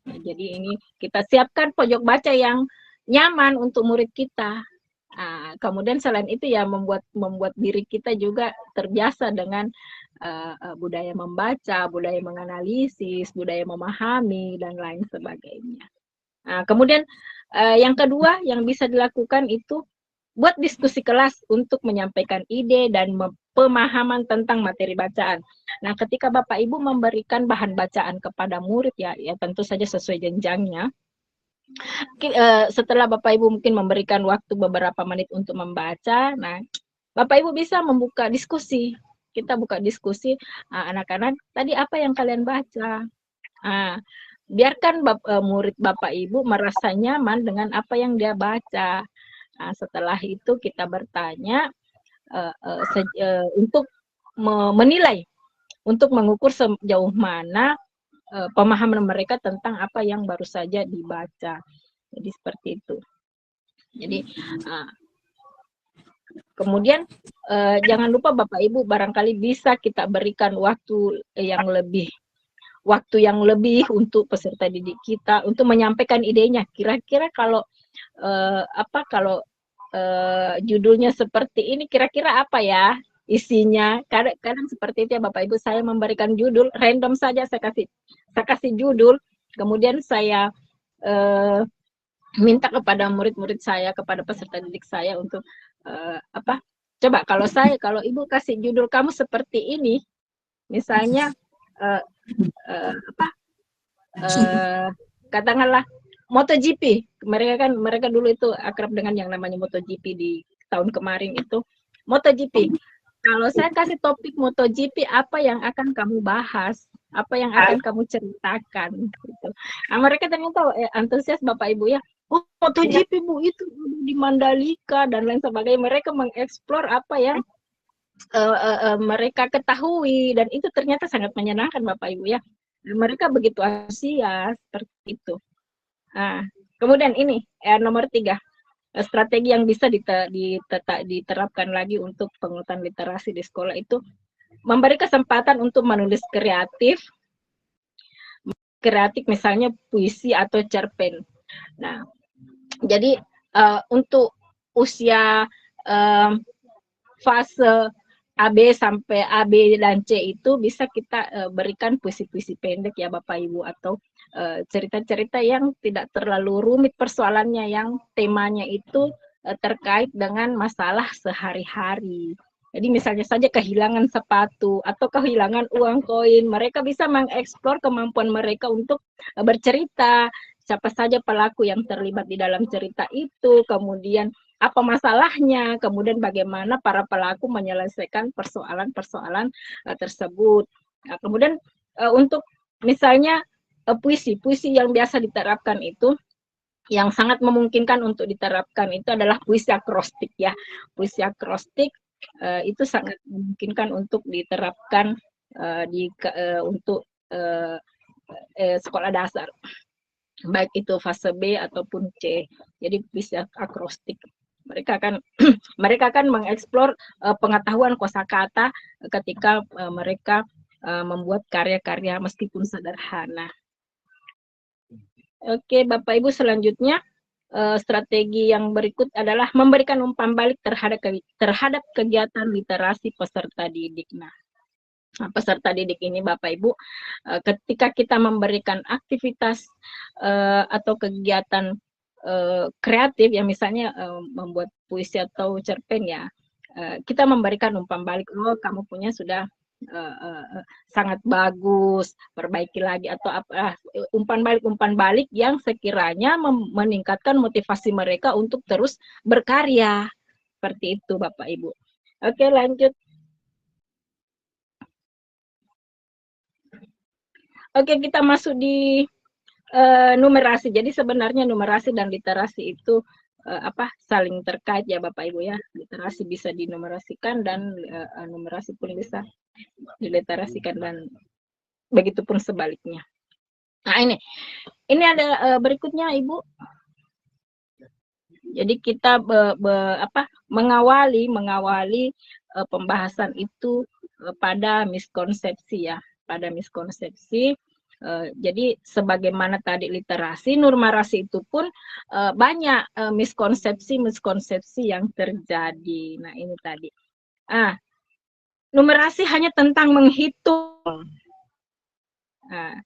Nah, jadi ini kita siapkan pojok baca yang nyaman untuk murid kita. Nah, kemudian selain itu ya membuat diri kita juga terbiasa dengan budaya membaca, budaya menganalisis, budaya memahami dan lain sebagainya. Nah, kemudian yang kedua yang bisa dilakukan itu buat diskusi kelas untuk menyampaikan ide dan pemahaman tentang materi bacaan. Nah, ketika Bapak Ibu memberikan bahan bacaan kepada murid ya tentu saja sesuai jenjangnya. Setelah Bapak Ibu mungkin memberikan waktu beberapa menit untuk membaca, nah Bapak Ibu bisa membuka diskusi. Kita buka diskusi, anak-anak tadi apa yang kalian baca? Biarkan murid Bapak Ibu merasa nyaman dengan apa yang dia baca. Nah, setelah itu kita bertanya untuk menilai, untuk mengukur sejauh mana pemahaman mereka tentang apa yang baru saja dibaca. Jadi seperti itu. Jadi kemudian jangan lupa Bapak Ibu barangkali bisa kita berikan waktu yang lebih untuk peserta didik kita untuk menyampaikan idenya. Kira-kira kalau kalau judulnya seperti ini kira-kira apa ya isinya? Kadang seperti itu ya Bapak Ibu, saya memberikan judul random saja, saya kasih judul, kemudian saya minta kepada murid-murid saya, kepada peserta didik saya untuk coba kalau Ibu kasih judul kamu seperti ini, misalnya katakanlah MotoGP. Mereka dulu itu akrab dengan yang namanya MotoGP di tahun kemarin itu. MotoGP. Kalau saya kasih topik MotoGP, apa yang akan kamu bahas? Apa yang akan kamu ceritakan? Gitu. Nah, mereka ternyata antusias Bapak Ibu ya. Oh, MotoGP Bu itu di Mandalika dan lain sebagainya. Mereka mengeksplor apa yang mereka ketahui dan itu ternyata sangat menyenangkan Bapak Ibu ya. Mereka begitu antusias seperti itu. Nah, kemudian ini nomor 3, strategi yang bisa diterapkan lagi untuk penguatan literasi di sekolah itu memberi kesempatan untuk menulis kreatif misalnya puisi atau cerpen. Nah, jadi untuk usia fase AB sampai AB dan C itu bisa kita berikan puisi-puisi pendek ya Bapak Ibu atau cerita-cerita yang tidak terlalu rumit persoalannya, yang temanya itu terkait dengan masalah sehari-hari. Jadi misalnya saja kehilangan sepatu atau kehilangan uang koin, mereka bisa mengeksplor kemampuan mereka untuk bercerita, siapa saja pelaku yang terlibat di dalam cerita itu, kemudian apa masalahnya, kemudian bagaimana para pelaku menyelesaikan persoalan-persoalan tersebut. Nah, kemudian untuk misalnya puisi yang biasa diterapkan itu, yang sangat memungkinkan untuk diterapkan itu adalah puisi akrostik ya. Puisi akrostik itu sangat memungkinkan untuk diterapkan untuk sekolah dasar, baik itu fase B ataupun C. Jadi puisi akrostik. Mereka akan mengeksplor pengetahuan kosakata ketika mereka membuat karya-karya meskipun sederhana. Oke, Bapak Ibu, selanjutnya strategi yang berikut adalah memberikan umpan balik terhadap kegiatan literasi peserta didik. Nah, peserta didik ini Bapak Ibu, ketika kita memberikan aktivitas atau kegiatan kreatif yang misalnya membuat puisi atau cerpen ya, kita memberikan umpan balik, oh kamu punya sudah sangat bagus, perbaiki lagi, atau umpan balik yang sekiranya meningkatkan motivasi mereka untuk terus berkarya, seperti itu Bapak Ibu. Oke, lanjut. Oke, kita masuk di numerasi. Jadi sebenarnya numerasi dan literasi itu saling terkait ya Bapak Ibu ya. Literasi bisa dinumerasikan dan numerasi pun bisa diliterasikan dan begitupun sebaliknya. Nah ini ada berikutnya Ibu. Jadi kita mengawali pembahasan itu pada miskonsepsi ya, pada miskonsepsi. Jadi sebagaimana tadi literasi, numerasi itu pun banyak miskonsepsi yang terjadi. Nah ini tadi. Numerasi hanya tentang menghitung. Nah,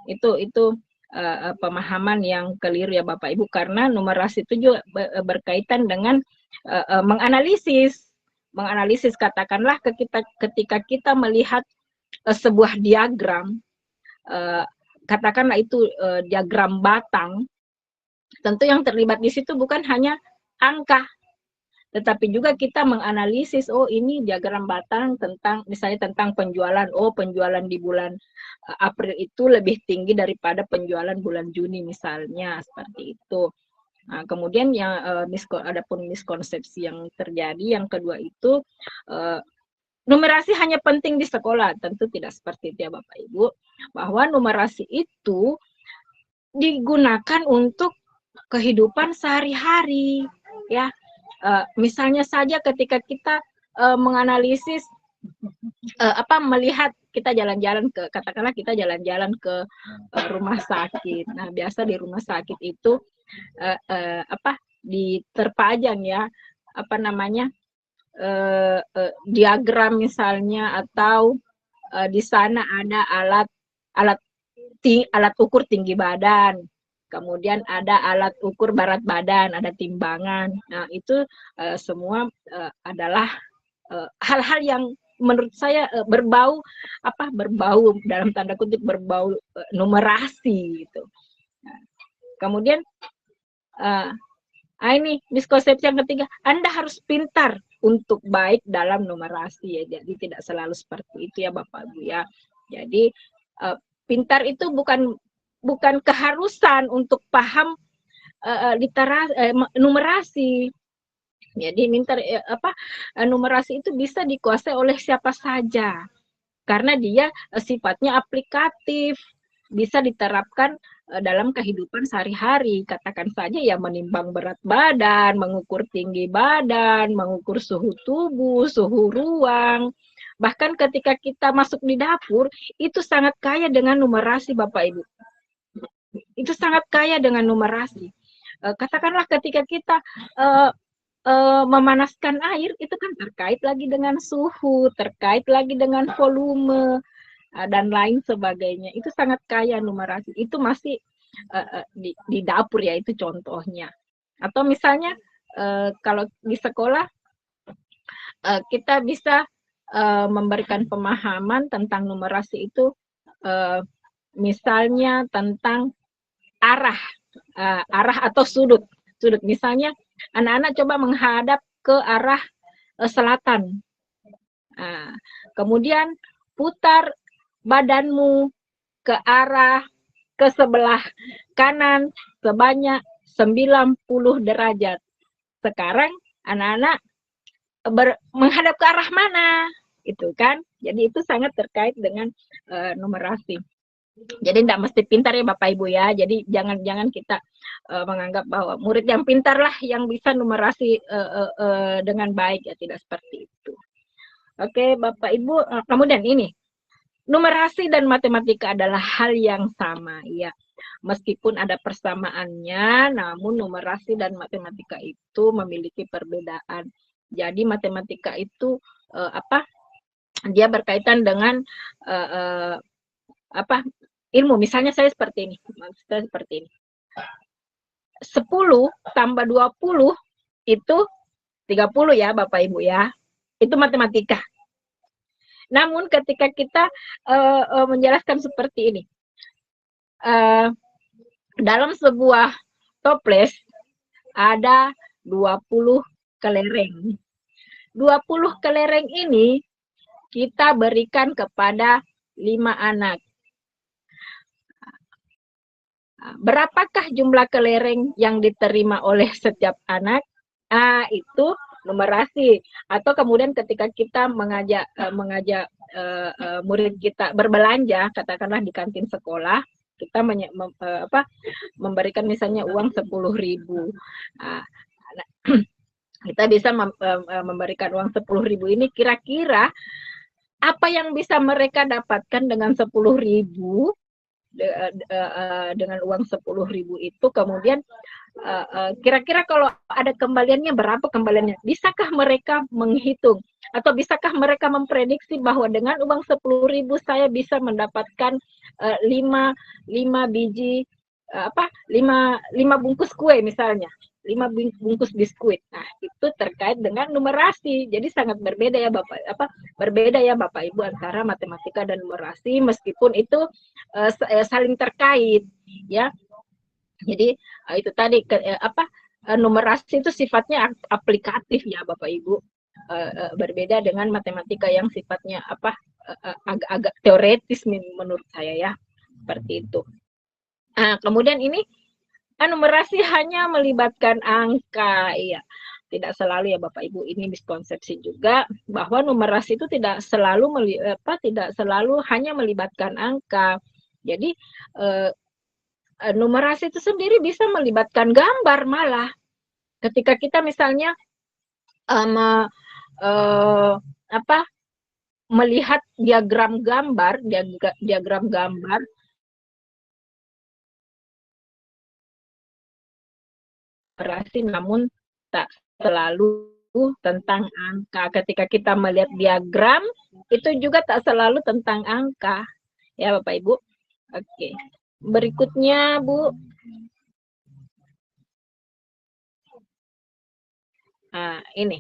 itu pemahaman yang keliru ya Bapak Ibu, karena numerasi itu juga berkaitan dengan menganalisis katakanlah ketika kita melihat sebuah diagram, katakanlah itu diagram batang, tentu yang terlibat di situ bukan hanya angka, tetapi juga kita menganalisis, oh ini diagram batang misalnya tentang penjualan, oh penjualan di bulan April itu lebih tinggi daripada penjualan bulan Juni misalnya, seperti itu. Nah, kemudian yang adapun miskonsepsi yang terjadi, yang kedua itu numerasi hanya penting di sekolah, tentu tidak seperti itu ya Bapak Ibu, bahwa numerasi itu digunakan untuk kehidupan sehari-hari ya. Misalnya saja ketika kita menganalisis melihat kita jalan-jalan katakanlah kita jalan-jalan ke rumah sakit. Nah, biasa di rumah sakit itu diterpajang ya diagram misalnya, atau di sana ada alat ukur tinggi badan, kemudian ada alat ukur berat badan, ada timbangan. Nah itu semua adalah hal-hal yang menurut saya berbau dalam tanda kutip berbau numerasi gitu. Nah, kemudian ini miskonsepsi yang ketiga, Anda harus pintar untuk baik dalam numerasi ya. Jadi tidak selalu seperti itu ya Bapak Ibu ya. Jadi pintar itu bukan keharusan untuk paham numerasi. Jadi numerasi itu bisa dikuasai oleh siapa saja karena dia sifatnya aplikatif, bisa diterapkan dalam kehidupan sehari-hari. Katakan saja ya menimbang berat badan, mengukur tinggi badan, mengukur suhu tubuh, suhu ruang. Bahkan ketika kita masuk di dapur, itu sangat kaya dengan numerasi Bapak Ibu. Itu sangat kaya dengan numerasi. Katakanlah ketika kita memanaskan air, itu kan terkait lagi dengan suhu, terkait lagi dengan volume, dan lain sebagainya. Itu sangat kaya numerasi. Itu masih di dapur ya, itu contohnya. Atau misalnya kalau di sekolah kita bisa memberikan pemahaman tentang numerasi itu, misalnya tentang arah atau sudut. Misalnya anak-anak coba menghadap ke arah selatan. Kemudian putar badanmu ke sebelah kanan sebanyak 90 derajat. Sekarang anak-anak menghadap ke arah mana? Itu kan. Jadi itu sangat terkait dengan numerasi. Jadi tidak mesti pintar ya Bapak Ibu ya. Jadi jangan kita menganggap bahwa murid yang pintar lah yang bisa numerasi dengan baik ya, tidak seperti itu. Oke Bapak Ibu, kemudian ini numerasi dan matematika adalah hal yang sama ya. Meskipun ada persamaannya, namun numerasi dan matematika itu memiliki perbedaan. Jadi matematika itu dia berkaitan dengan ilmu. Misalnya saya seperti ini. 10 tambah 20 itu 30 ya Bapak Ibu ya. Itu matematika. Namun ketika kita menjelaskan seperti ini, dalam sebuah toples ada 20 kelereng. 20 kelereng ini kita berikan kepada 5 anak. Berapakah jumlah kelereng yang diterima oleh setiap anak? Itu numerasi. Atau kemudian ketika kita mengajak murid kita berbelanja, katakanlah di kantin sekolah, kita memberikan misalnya uang 10.000. Kita bisa memberikan uang 10.000 ini, kira-kira apa yang bisa mereka dapatkan dengan 10.000 dengan uang 10.000 itu, kemudian kira-kira kalau ada kembaliannya berapa kembaliannya? Bisakah mereka menghitung atau bisakah mereka memprediksi bahwa dengan uang 10.000 saya bisa mendapatkan 5 biji 5 bungkus kue misalnya, 5 bungkus biskuit. Nah, itu terkait dengan numerasi. Jadi sangat berbeda ya Bapak Ibu antara matematika dan numerasi, meskipun itu saling terkait ya. Jadi itu tadi numerasi itu sifatnya aplikatif ya Bapak Ibu. Berbeda dengan matematika yang sifatnya agak-agak teoretis menurut saya ya. Seperti itu. Kemudian ini numerasi hanya melibatkan angka, iya. Tidak selalu ya Bapak Ibu, ini miskonsepsi juga bahwa numerasi itu tidak selalu hanya melibatkan angka. Jadi numerasi itu sendiri bisa melibatkan gambar malah. Ketika kita misalnya melihat diagram gambar numerasi, namun tak selalu tentang angka. Ketika kita melihat diagram, itu juga tak selalu tentang angka. Ya Bapak Ibu. Oke. Berikutnya Bu. Ini.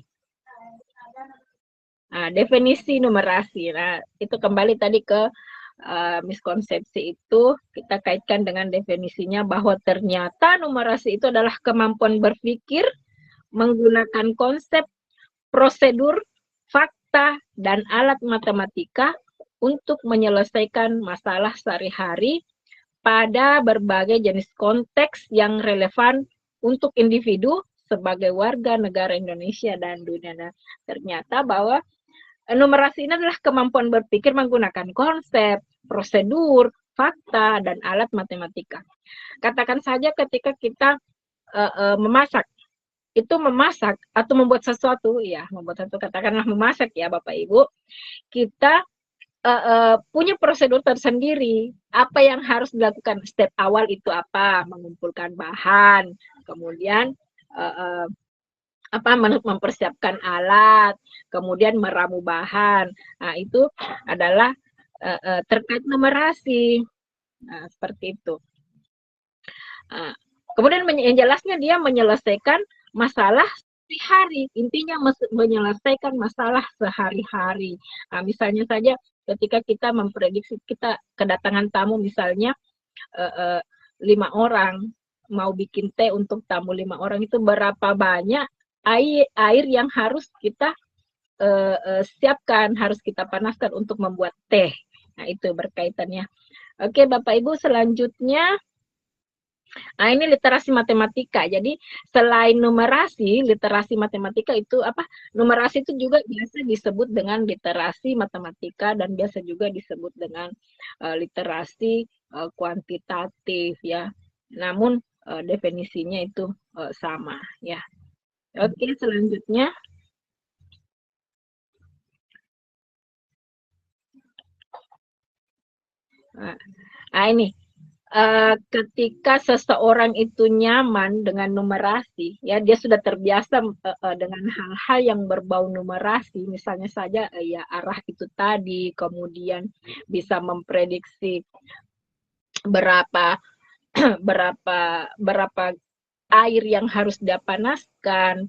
Definisi numerasi. Nah, itu kembali tadi ke miskonsepsi itu, kita kaitkan dengan definisinya bahwa ternyata numerasi itu adalah kemampuan berpikir menggunakan konsep, prosedur, fakta, dan alat matematika untuk menyelesaikan masalah sehari-hari pada berbagai jenis konteks yang relevan untuk individu sebagai warga negara Indonesia dan dunia. Nah, ternyata bahwa numerasi ini adalah kemampuan berpikir menggunakan konsep, prosedur, fakta, dan alat matematika. Katakan saja ketika kita memasak, itu memasak atau membuat sesuatu, ya membuat sesuatu, katakanlah memasak ya Bapak Ibu, kita punya prosedur tersendiri. Apa yang harus dilakukan? Step awal itu apa? Mengumpulkan bahan, kemudian mempersiapkan alat, kemudian meramu bahan. Nah, itu adalah terkait numerasi. Nah, seperti itu. Kemudian yang jelasnya dia menyelesaikan masalah sehari-hari. Intinya menyelesaikan masalah sehari-hari. Nah, misalnya saja ketika kita memprediksi kita kedatangan tamu misalnya 5 orang, mau bikin teh untuk tamu 5 orang, itu berapa banyak air yang harus kita siapkan, harus kita panaskan untuk membuat teh. Nah, itu berkaitannya. Oke, Bapak Ibu, selanjutnya ini literasi matematika. Jadi selain numerasi, literasi matematika itu numerasi itu juga biasa disebut dengan literasi matematika dan biasa juga disebut dengan literasi kuantitatif ya. Namun definisinya itu sama ya. Oke, selanjutnya. Ini ketika seseorang itu nyaman dengan numerasi, ya dia sudah terbiasa dengan hal-hal yang berbau numerasi, misalnya saja ya arah itu tadi, kemudian bisa memprediksi berapa air yang harus dia panaskan.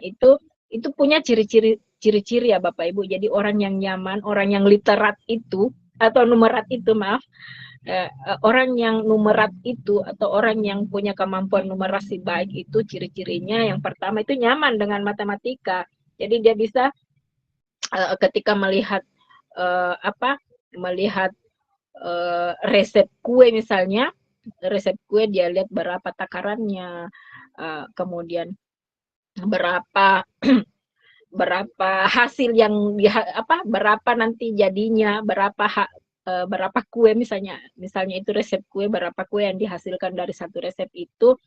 Itu punya ciri-ciri ya Bapak Ibu. Jadi orang yang nyaman, orang yang literat itu atau numerat itu, maaf, orang yang numerat itu atau orang yang punya kemampuan numerasi baik itu ciri-cirinya yang pertama itu nyaman dengan matematika. Jadi dia bisa ketika melihat resep kue misalnya, resep kue dia lihat berapa takarannya, kemudian berapa berapa hasil yang berapa nanti jadinya, berapa kue misalnya itu resep kue, berapa kue yang dihasilkan dari satu resep itu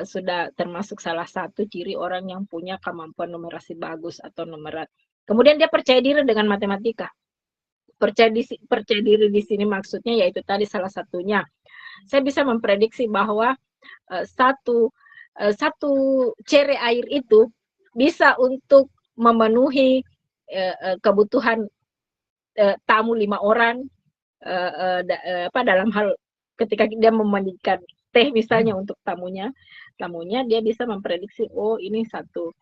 sudah termasuk salah satu ciri orang yang punya kemampuan numerasi bagus atau numerat. Kemudian dia percaya diri dengan matematika. Percaya diri di sini maksudnya yaitu tadi salah satunya, saya bisa memprediksi bahwa satu cere air itu bisa untuk memenuhi kebutuhan tamu 5 orang dalam hal ketika dia memandikan teh misalnya untuk tamunya dia bisa memprediksi, oh ini satu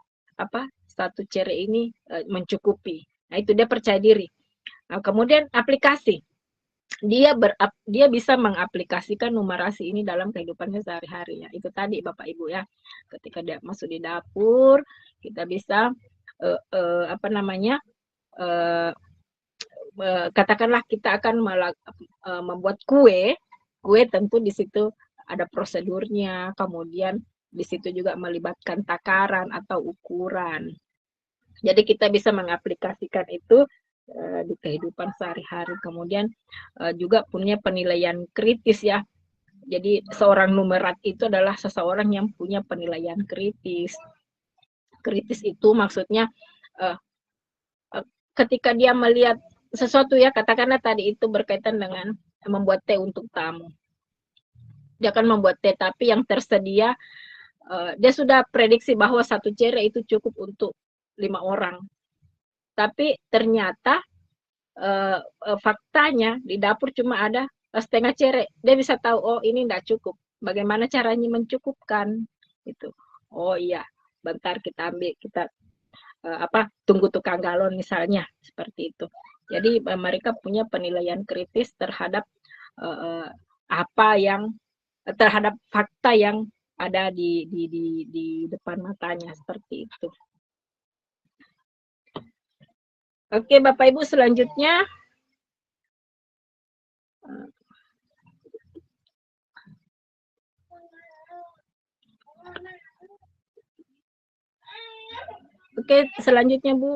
cere ini mencukupi. Nah itu dia percaya diri. Nah, kemudian aplikasi, dia bisa mengaplikasikan numerasi ini dalam kehidupannya sehari-hari ya. Itu tadi Bapak Ibu ya. Ketika dia masuk di dapur, kita bisa katakanlah kita akan membuat kue tentu di situ ada prosedurnya, kemudian di situ juga melibatkan takaran atau ukuran. Jadi kita bisa mengaplikasikan itu di kehidupan sehari-hari. Kemudian juga punya penilaian kritis ya. Jadi seorang numerat itu adalah seseorang yang punya penilaian kritis. Kritis itu maksudnya ketika dia melihat sesuatu ya, katakanlah tadi itu berkaitan dengan membuat teh untuk tamu. Dia akan membuat teh tapi yang tersedia dia sudah prediksi bahwa satu cere itu cukup untuk 5 orang. Tapi ternyata faktanya di dapur cuma ada setengah cere. Dia bisa tahu, oh ini tidak cukup. Bagaimana caranya mencukupkan? Itu. Oh iya, bentar kita ambil, kita tunggu tukang galon misalnya, seperti itu. Jadi mereka punya penilaian kritis terhadap terhadap fakta yang ada di depan matanya, seperti itu. Oke, Bapak Ibu, selanjutnya Bu.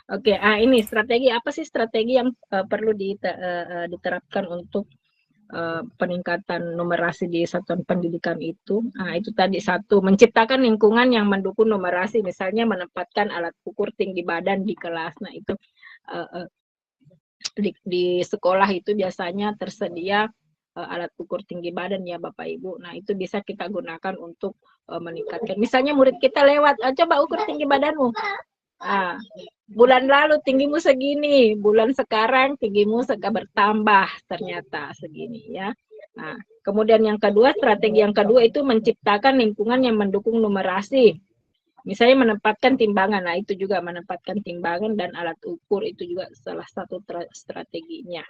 Oke, ini strategi apa sih strategi yang perlu diterapkan untuk peningkatan numerasi di satuan pendidikan itu? Nah, itu tadi satu, menciptakan lingkungan yang mendukung numerasi, misalnya menempatkan alat ukur tinggi badan di kelas. Nah, itu di sekolah itu biasanya tersedia alat ukur tinggi badan ya Bapak Ibu. Nah, itu bisa kita gunakan untuk meningkatkan. Misalnya murid kita lewat, coba ukur tinggi badanmu. Nah, bulan lalu tinggimu segini, bulan sekarang tinggimu bertambah ternyata segini ya. Nah, kemudian yang kedua, strategi yang kedua itu menciptakan lingkungan yang mendukung numerasi. Misalnya menempatkan timbangan, nah itu juga menempatkan timbangan dan alat ukur itu juga salah satu strateginya.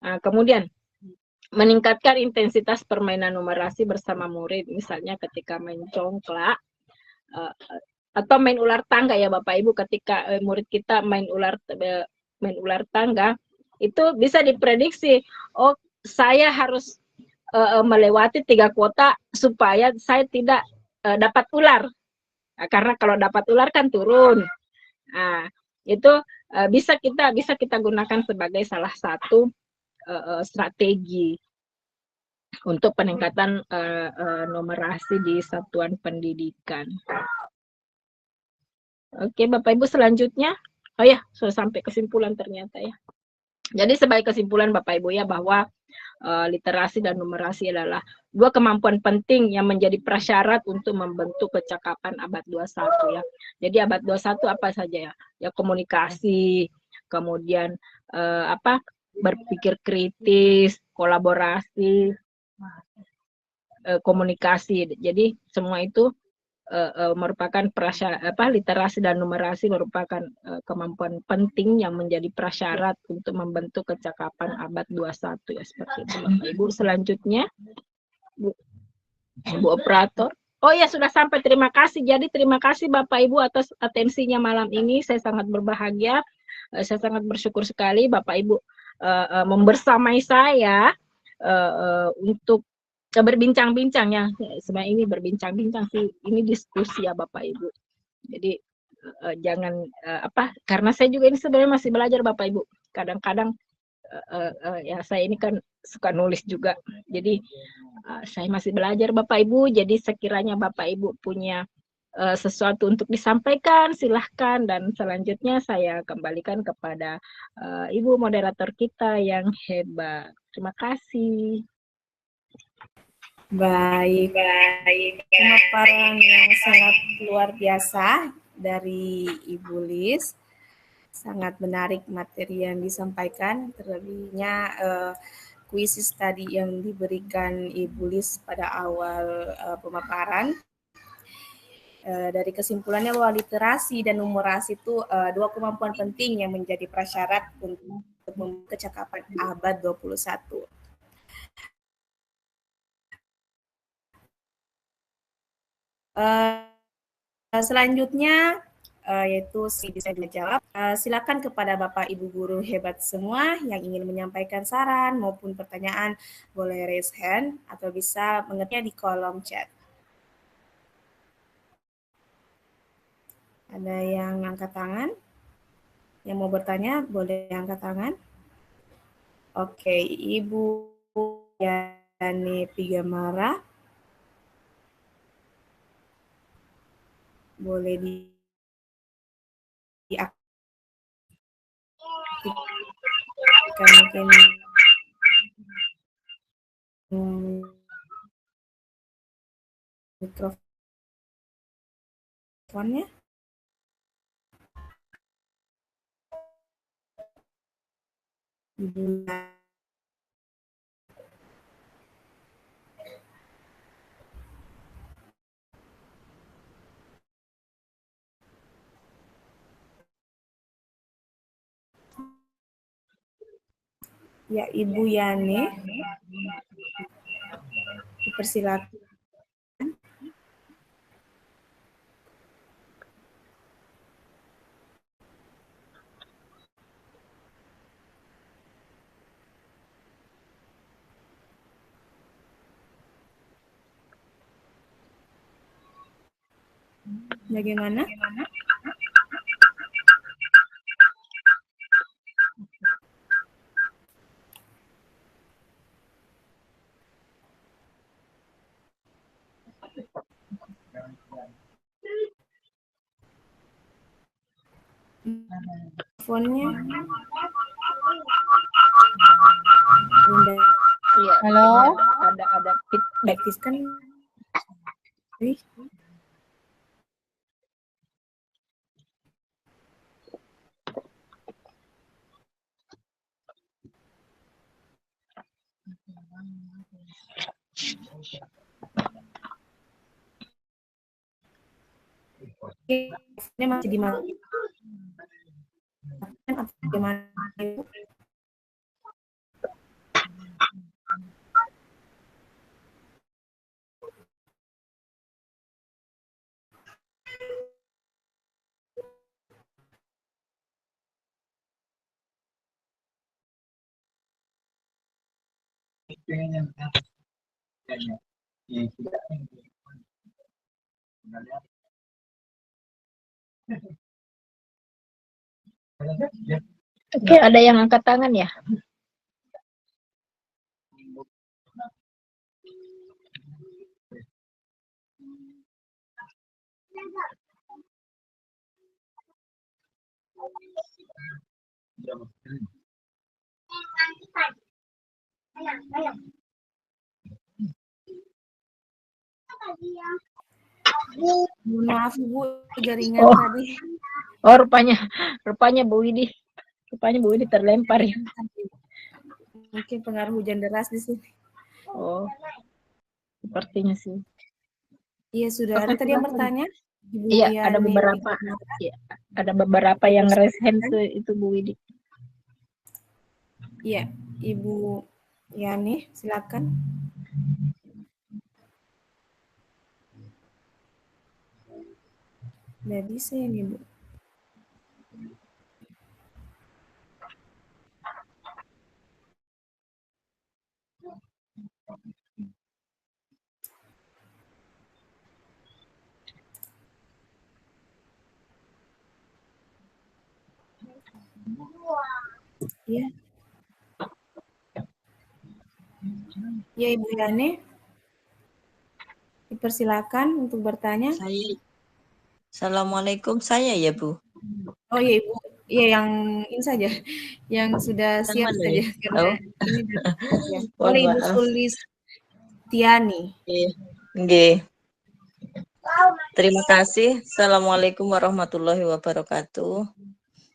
Nah, kemudian meningkatkan intensitas permainan numerasi bersama murid, misalnya ketika main congklak, atau main ular tangga ya Bapak Ibu, ketika murid kita main ular tangga itu bisa diprediksi, oh saya harus melewati 3 kota supaya saya tidak dapat ular. Nah, karena kalau dapat ular kan turun. Nah, itu bisa kita gunakan sebagai salah satu strategi untuk peningkatan numerasi di satuan pendidikan. Oke, Bapak Ibu, selanjutnya. Oh ya, sudah sampai kesimpulan ternyata ya. Jadi sebagai kesimpulan Bapak Ibu ya, bahwa literasi dan numerasi adalah 2 kemampuan penting yang menjadi prasyarat untuk membentuk kecakapan abad 21 ya. Jadi abad 21 apa saja ya? Ya komunikasi, kemudian berpikir kritis, kolaborasi, komunikasi. Jadi semua itu merupakan literasi dan numerasi merupakan kemampuan penting yang menjadi prasyarat untuk membentuk kecakapan abad 21 ya, seperti itu Bapak Ibu. Selanjutnya Bu Operator. Oh ya, sudah sampai, terima kasih. Jadi terima kasih Bapak Ibu atas atensinya malam ini, saya sangat berbahagia. saya sangat bersyukur sekali Bapak Ibu membersamai saya untuk berbincang-bincang ya. Sebenarnya ini berbincang-bincang sih, ini diskusi ya Bapak Ibu. Jadi jangan karena saya juga ini sebenarnya masih belajar Bapak Ibu. Kadang-kadang ya saya ini kan suka nulis juga. Jadi saya masih belajar Bapak Ibu. Jadi sekiranya Bapak Ibu punya sesuatu untuk disampaikan, silahkan. Dan selanjutnya saya kembalikan kepada Ibu moderator kita yang hebat. Terima kasih. Baik, pemaparan yang sangat luar biasa dari Ibu Lis. Sangat menarik materi yang disampaikan, terlebihnya kuisis tadi yang diberikan Ibu Lis pada awal pemaparan. Dari kesimpulannya bahwa literasi dan numerasi itu dua kemampuan penting yang menjadi prasyarat untuk kecakapan abad 21. Selanjutnya yaitu si bisa dijawab. Silakan kepada Bapak Ibu guru hebat semua yang ingin menyampaikan saran maupun pertanyaan, boleh raise hand atau bisa mengetiknya di kolom chat. Ada yang angkat tangan? Yang mau bertanya boleh angkat tangan. Oke, Ibu Yani Pigamara. Boleh diaktifkan mungkin mikrofonnya. Ibu ya, Ibu Yani, dipersilakan. Bagaimana? Teleponnya. Bunda. Iya. Halo. Ada feedback. Aktifkan. Ini masih dimatikan atau bagaimana? Oke, ada yang angkat tangan ya? Maaf Bu, jaringan tadi. Oh, rupanya Bu Widi. Rupanya Bu Widi terlempar ya. Mungkin pengaruh hujan deras di sini. Oh, sepertinya sih. Iya, sudah ada tadi yang bertanya. Iya, ada beberapa. Ya, ada beberapa yang raise hand itu Bu Widi. Iya, Ibu Yani, silakan. Nggak bisa ini, Bu. Ya, ya Ibu Yani, dipersilakan untuk bertanya. Assalamualaikum, saya ya Bu. Oh iya Ibu, iya yang ini saja, yang sudah Yang siap mana saja ya? karena Oh, ini ya. mohon Boleh Ibu maaf. Sulistiani. Nggih. Terima kasih. Assalamualaikum warahmatullahi wabarakatuh.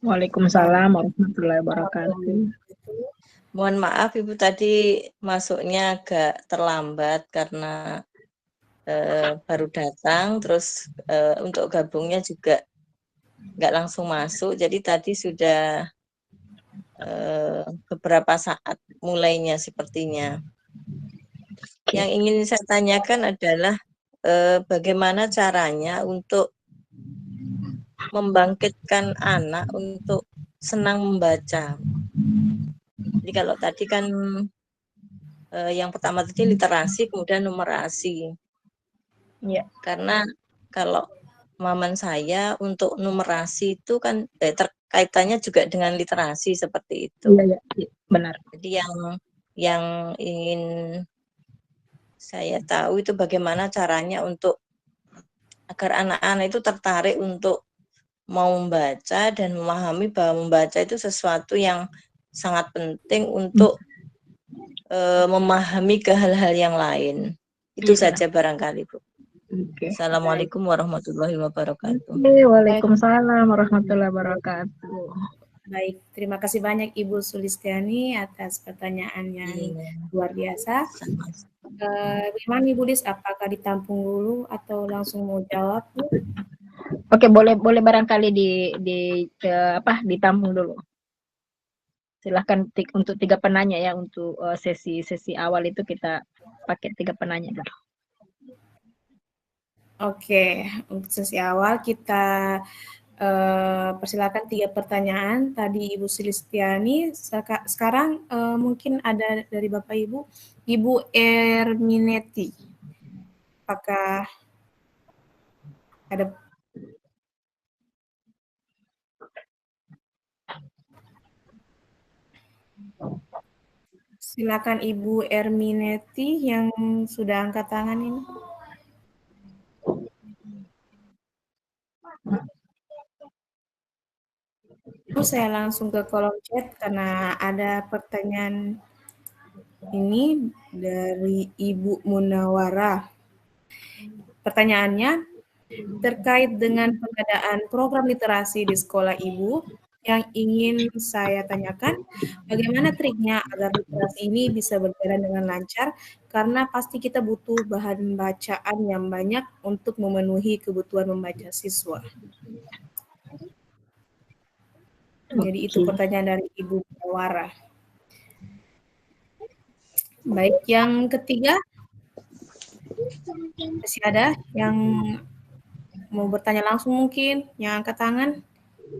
Waalaikumsalam warahmatullahi wabarakatuh. Mohon maaf Ibu tadi masuknya agak terlambat karena baru datang, terus untuk gabungnya juga nggak langsung masuk. Jadi tadi sudah beberapa saat mulainya sepertinya. Yang ingin saya tanyakan adalah bagaimana caranya untuk membangkitkan anak untuk senang membaca. Jadi kalau tadi kan yang pertama tadi literasi, kemudian numerasi. Ya. Karena kalau maman saya untuk numerasi itu kan terkaitannya juga dengan literasi seperti itu. Iya, benar. Jadi yang ingin saya tahu itu bagaimana caranya untuk agar anak-anak itu tertarik untuk mau membaca dan memahami bahwa membaca itu sesuatu yang sangat penting untuk memahami ke hal-hal yang lain. Itu saja barangkali, Bu. Oke. Assalamualaikum warahmatullahi wabarakatuh. Waalaikumsalam warahmatullahi wabarakatuh. Baik, terima kasih banyak Ibu Sulistiani atas pertanyaan yang luar biasa. Bagaimana Ibu Dis, apakah ditampung dulu atau langsung mau jawab, Bu? Oke, boleh barangkali ditampung dulu. Silahkan untuk 3 penanya ya, untuk sesi awal itu kita pakai 3 penanya dulu. Oke, untuk sesi awal kita persilakan 3 pertanyaan. Tadi Ibu Sulistiani, sekarang mungkin ada dari Bapak Ibu, Ibu Erminetti. Apakah ada? Silakan Ibu Erminetti yang sudah angkat tangan ini. Saya langsung ke kolom chat karena ada pertanyaan ini dari Ibu Munawara. Pertanyaannya, terkait dengan pengadaan program literasi di sekolah Ibu, yang ingin saya tanyakan, bagaimana triknya agar literasi ini bisa berjalan dengan lancar, karena pasti kita butuh bahan bacaan yang banyak untuk memenuhi kebutuhan membaca siswa. Jadi itu pertanyaan dari Ibu Munawara. Baik, yang ketiga, masih ada yang mau bertanya langsung mungkin, yang angkat tangan?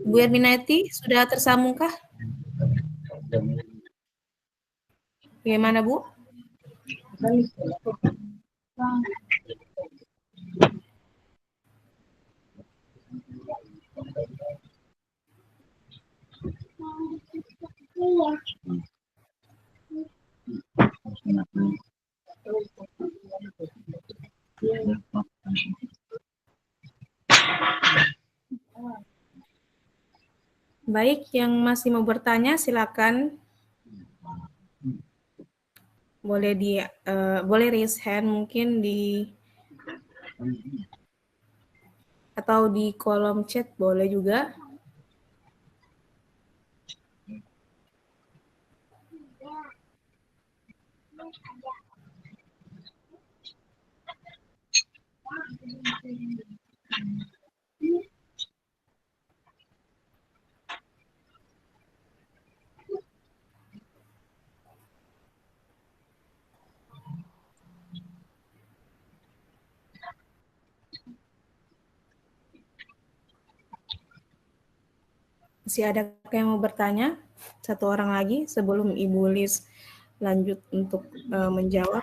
Bu Erminati, sudah tersambungkah? Bagaimana, Bu? Baik, yang masih mau bertanya silakan. Boleh raise hand mungkin atau di kolom chat boleh juga. Masih ada yang mau bertanya? Satu orang lagi sebelum Ibu Lis lanjut untuk menjawab.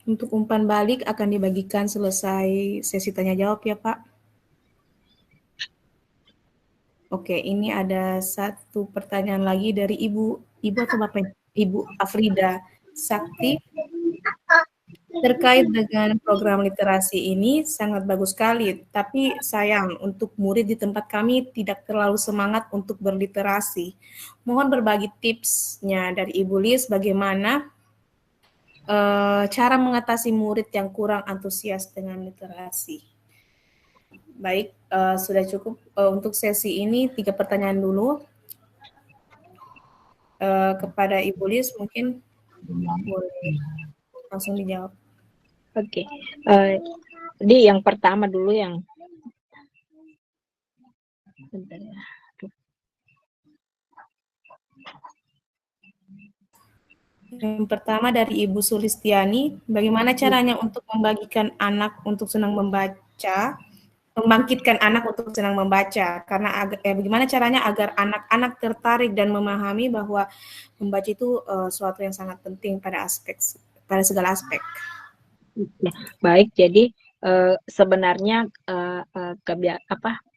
Untuk umpan balik akan dibagikan selesai sesi tanya jawab ya Pak. Oke, ini ada satu pertanyaan lagi dari Ibu atau Bapak? Ibu Afrida Sakti. Terkait dengan program literasi ini sangat bagus sekali, tapi sayang untuk murid di tempat kami tidak terlalu semangat untuk berliterasi. Mohon berbagi tipsnya dari Ibu Lis bagaimana cara mengatasi murid yang kurang antusias dengan literasi. Baik, sudah cukup untuk sesi ini 3 pertanyaan dulu. Kepada Ibu Lis mungkin boleh langsung dijawab. Oke, di yang pertama dulu yang bentar ya. Yang pertama dari Ibu Sulistiani, bagaimana caranya untuk membagikan anak untuk senang membaca, membangkitkan anak untuk senang membaca, karena bagaimana caranya agar anak-anak tertarik dan memahami bahwa membaca itu suatu yang sangat penting pada segala aspek. Ya, baik, jadi sebenarnya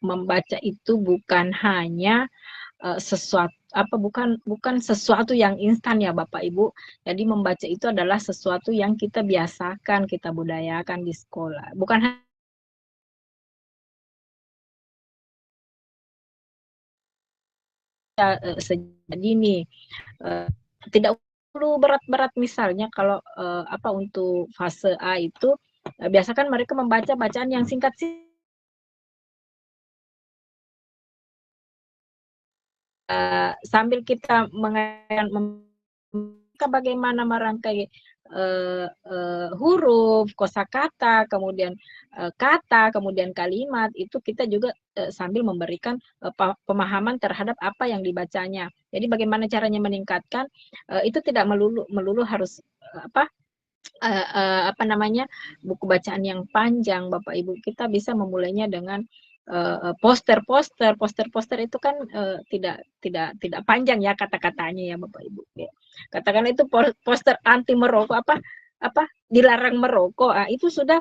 membaca itu bukan hanya sesuatu bukan sesuatu yang instan ya Bapak Ibu. Jadi membaca itu adalah sesuatu yang kita biasakan, kita budayakan di sekolah. Bukan hanya sejak dini. Tidak perlu berat-berat, misalnya kalau untuk fase A itu biasakan mereka membaca bacaan yang singkat sih. Sambil kita bagaimana merangkai huruf, kosakata, kemudian kata, kemudian kalimat, itu kita juga sambil memberikan pemahaman terhadap apa yang dibacanya. Jadi bagaimana caranya meningkatkan, itu tidak melulu harus buku bacaan yang panjang, Bapak Ibu. Kita bisa memulainya dengan poster itu kan tidak panjang ya kata-katanya ya Bapak Ibu. Katakan itu poster anti merokok, dilarang merokok, itu sudah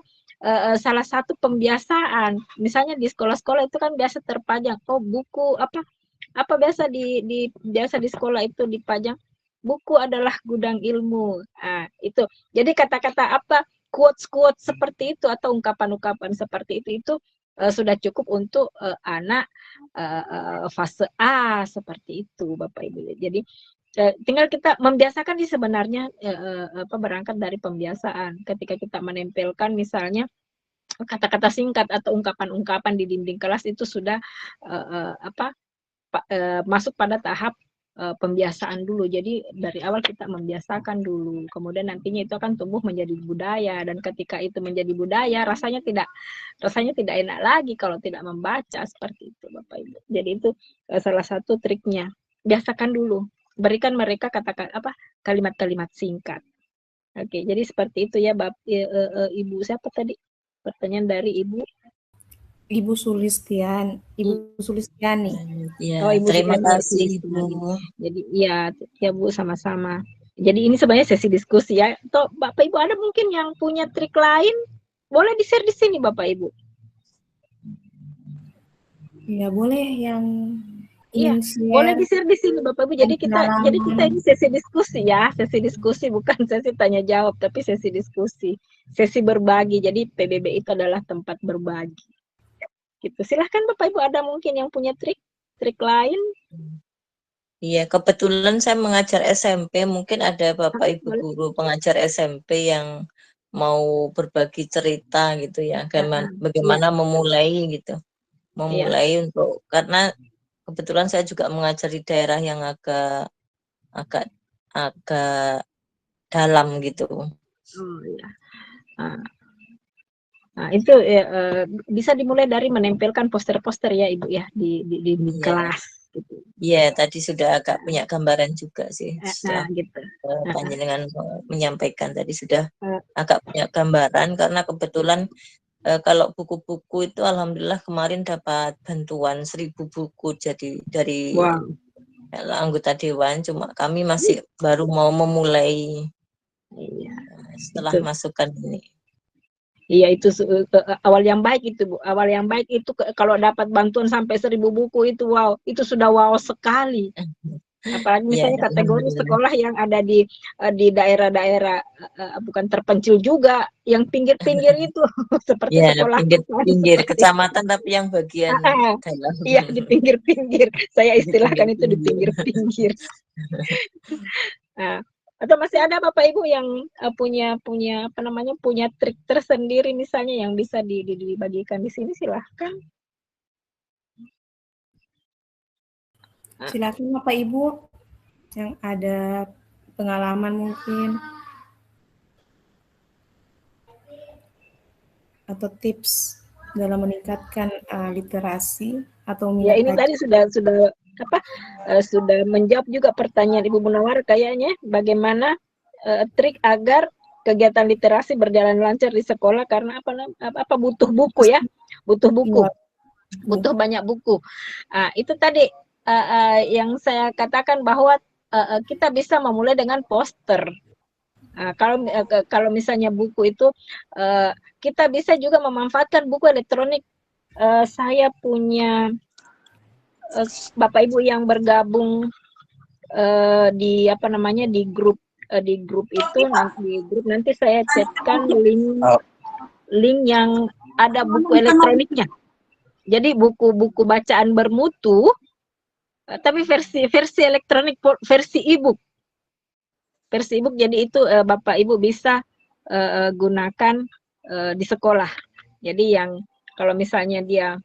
salah satu pembiasaan. Misalnya di sekolah-sekolah itu kan biasa terpajang buku biasa di sekolah itu dipajang, buku adalah gudang ilmu. Itu. Jadi kata-kata quotes seperti itu atau ungkapan-ungkapan seperti itu sudah cukup untuk anak fase A seperti itu Bapak Ibu. Jadi tinggal kita membiasakan sih sebenarnya, berangkat dari pembiasaan. Ketika kita menempelkan misalnya kata-kata singkat atau ungkapan-ungkapan di dinding kelas, itu sudah masuk pada tahap pembiasaan dulu. Jadi dari awal kita membiasakan dulu, kemudian nantinya itu akan tumbuh menjadi budaya, dan ketika itu menjadi budaya rasanya tidak enak lagi kalau tidak membaca seperti itu Bapak Ibu. Jadi itu salah satu triknya, biasakan dulu, berikan mereka kalimat-kalimat singkat. Oke, jadi seperti itu ya Ibu siapa tadi? Pertanyaan dari Ibu Sulistiani. Ya, terima kasih Bu. Jadi ya Bu, sama-sama. Jadi ini sebenarnya sesi diskusi ya. Atau Bapak Ibu ada mungkin yang punya trik lain, boleh di-share di sini Bapak Ibu. Ya, boleh yang Iya, boleh di-share di sini Bapak Ibu. Jadi kita ini sesi diskusi ya, sesi diskusi, bukan sesi tanya jawab, tapi sesi diskusi, sesi berbagi. Jadi PBB itu adalah tempat berbagi. Gitu. Silahkan Bapak Ibu, ada mungkin yang punya trik lain. Iya, kebetulan saya mengajar SMP, mungkin ada Bapak Ibu guru pengajar SMP yang mau berbagi cerita gitu ya, bagaimana memulai gitu. Memulai untuk, karena kebetulan saya juga mengajar di daerah yang agak dalam gitu. Oh iya. Nah, itu bisa dimulai dari menempelkan poster-poster ya Ibu ya di kelas gitu. Iya, tadi sudah agak punya gambaran juga sih. Gitu. Panjenengan menyampaikan tadi sudah agak punya gambaran, karena kebetulan kalau buku-buku itu alhamdulillah kemarin dapat bantuan 1000 buku, jadi dari kalau anggota dewan, cuma kami masih baru mau memulai Iya, setelah itu. masukan ini. Iya itu awal yang baik itu Bu. Awal yang baik itu kalau dapat bantuan sampai 1.000 buku itu wow, itu sudah wow sekali. Apalagi Ya, misalnya kategori alhamdulillah. sekolah yang ada di daerah-daerah bukan terpencil juga, yang pinggir-pinggir itu seperti Ya, sekolah pinggir-pinggir seperti kecamatan tapi yang bagian dalam. iya di pinggir-pinggir. Saya Di istilahkan itu di pinggir-pinggir. pinggir-pinggir. Nah, atau masih ada Bapak Ibu yang punya apa namanya punya trik tersendiri misalnya yang bisa dibagikan di sini, silahkan. Silakan Bapak Ibu yang ada pengalaman mungkin atau tips dalam meningkatkan literasi atau Ya minat ini baca. tadi sudah menjawab juga pertanyaan Ibu Munawar kayaknya, bagaimana trik agar kegiatan literasi berjalan lancar di sekolah, karena apa butuh buku ya, butuh buku, Iya, butuh banyak buku. Itu tadi yang saya katakan bahwa kita bisa memulai dengan poster. Kalau misalnya buku itu kita bisa juga memanfaatkan buku elektronik. Saya punya Bapak Ibu yang bergabung di apa namanya di grup itu, nanti saya chatkan link yang ada buku elektroniknya. Jadi buku-buku bacaan bermutu, tapi versi elektronik, versi e-book. Versi e-book, jadi itu Bapak Ibu bisa gunakan di sekolah. Jadi yang kalau misalnya dia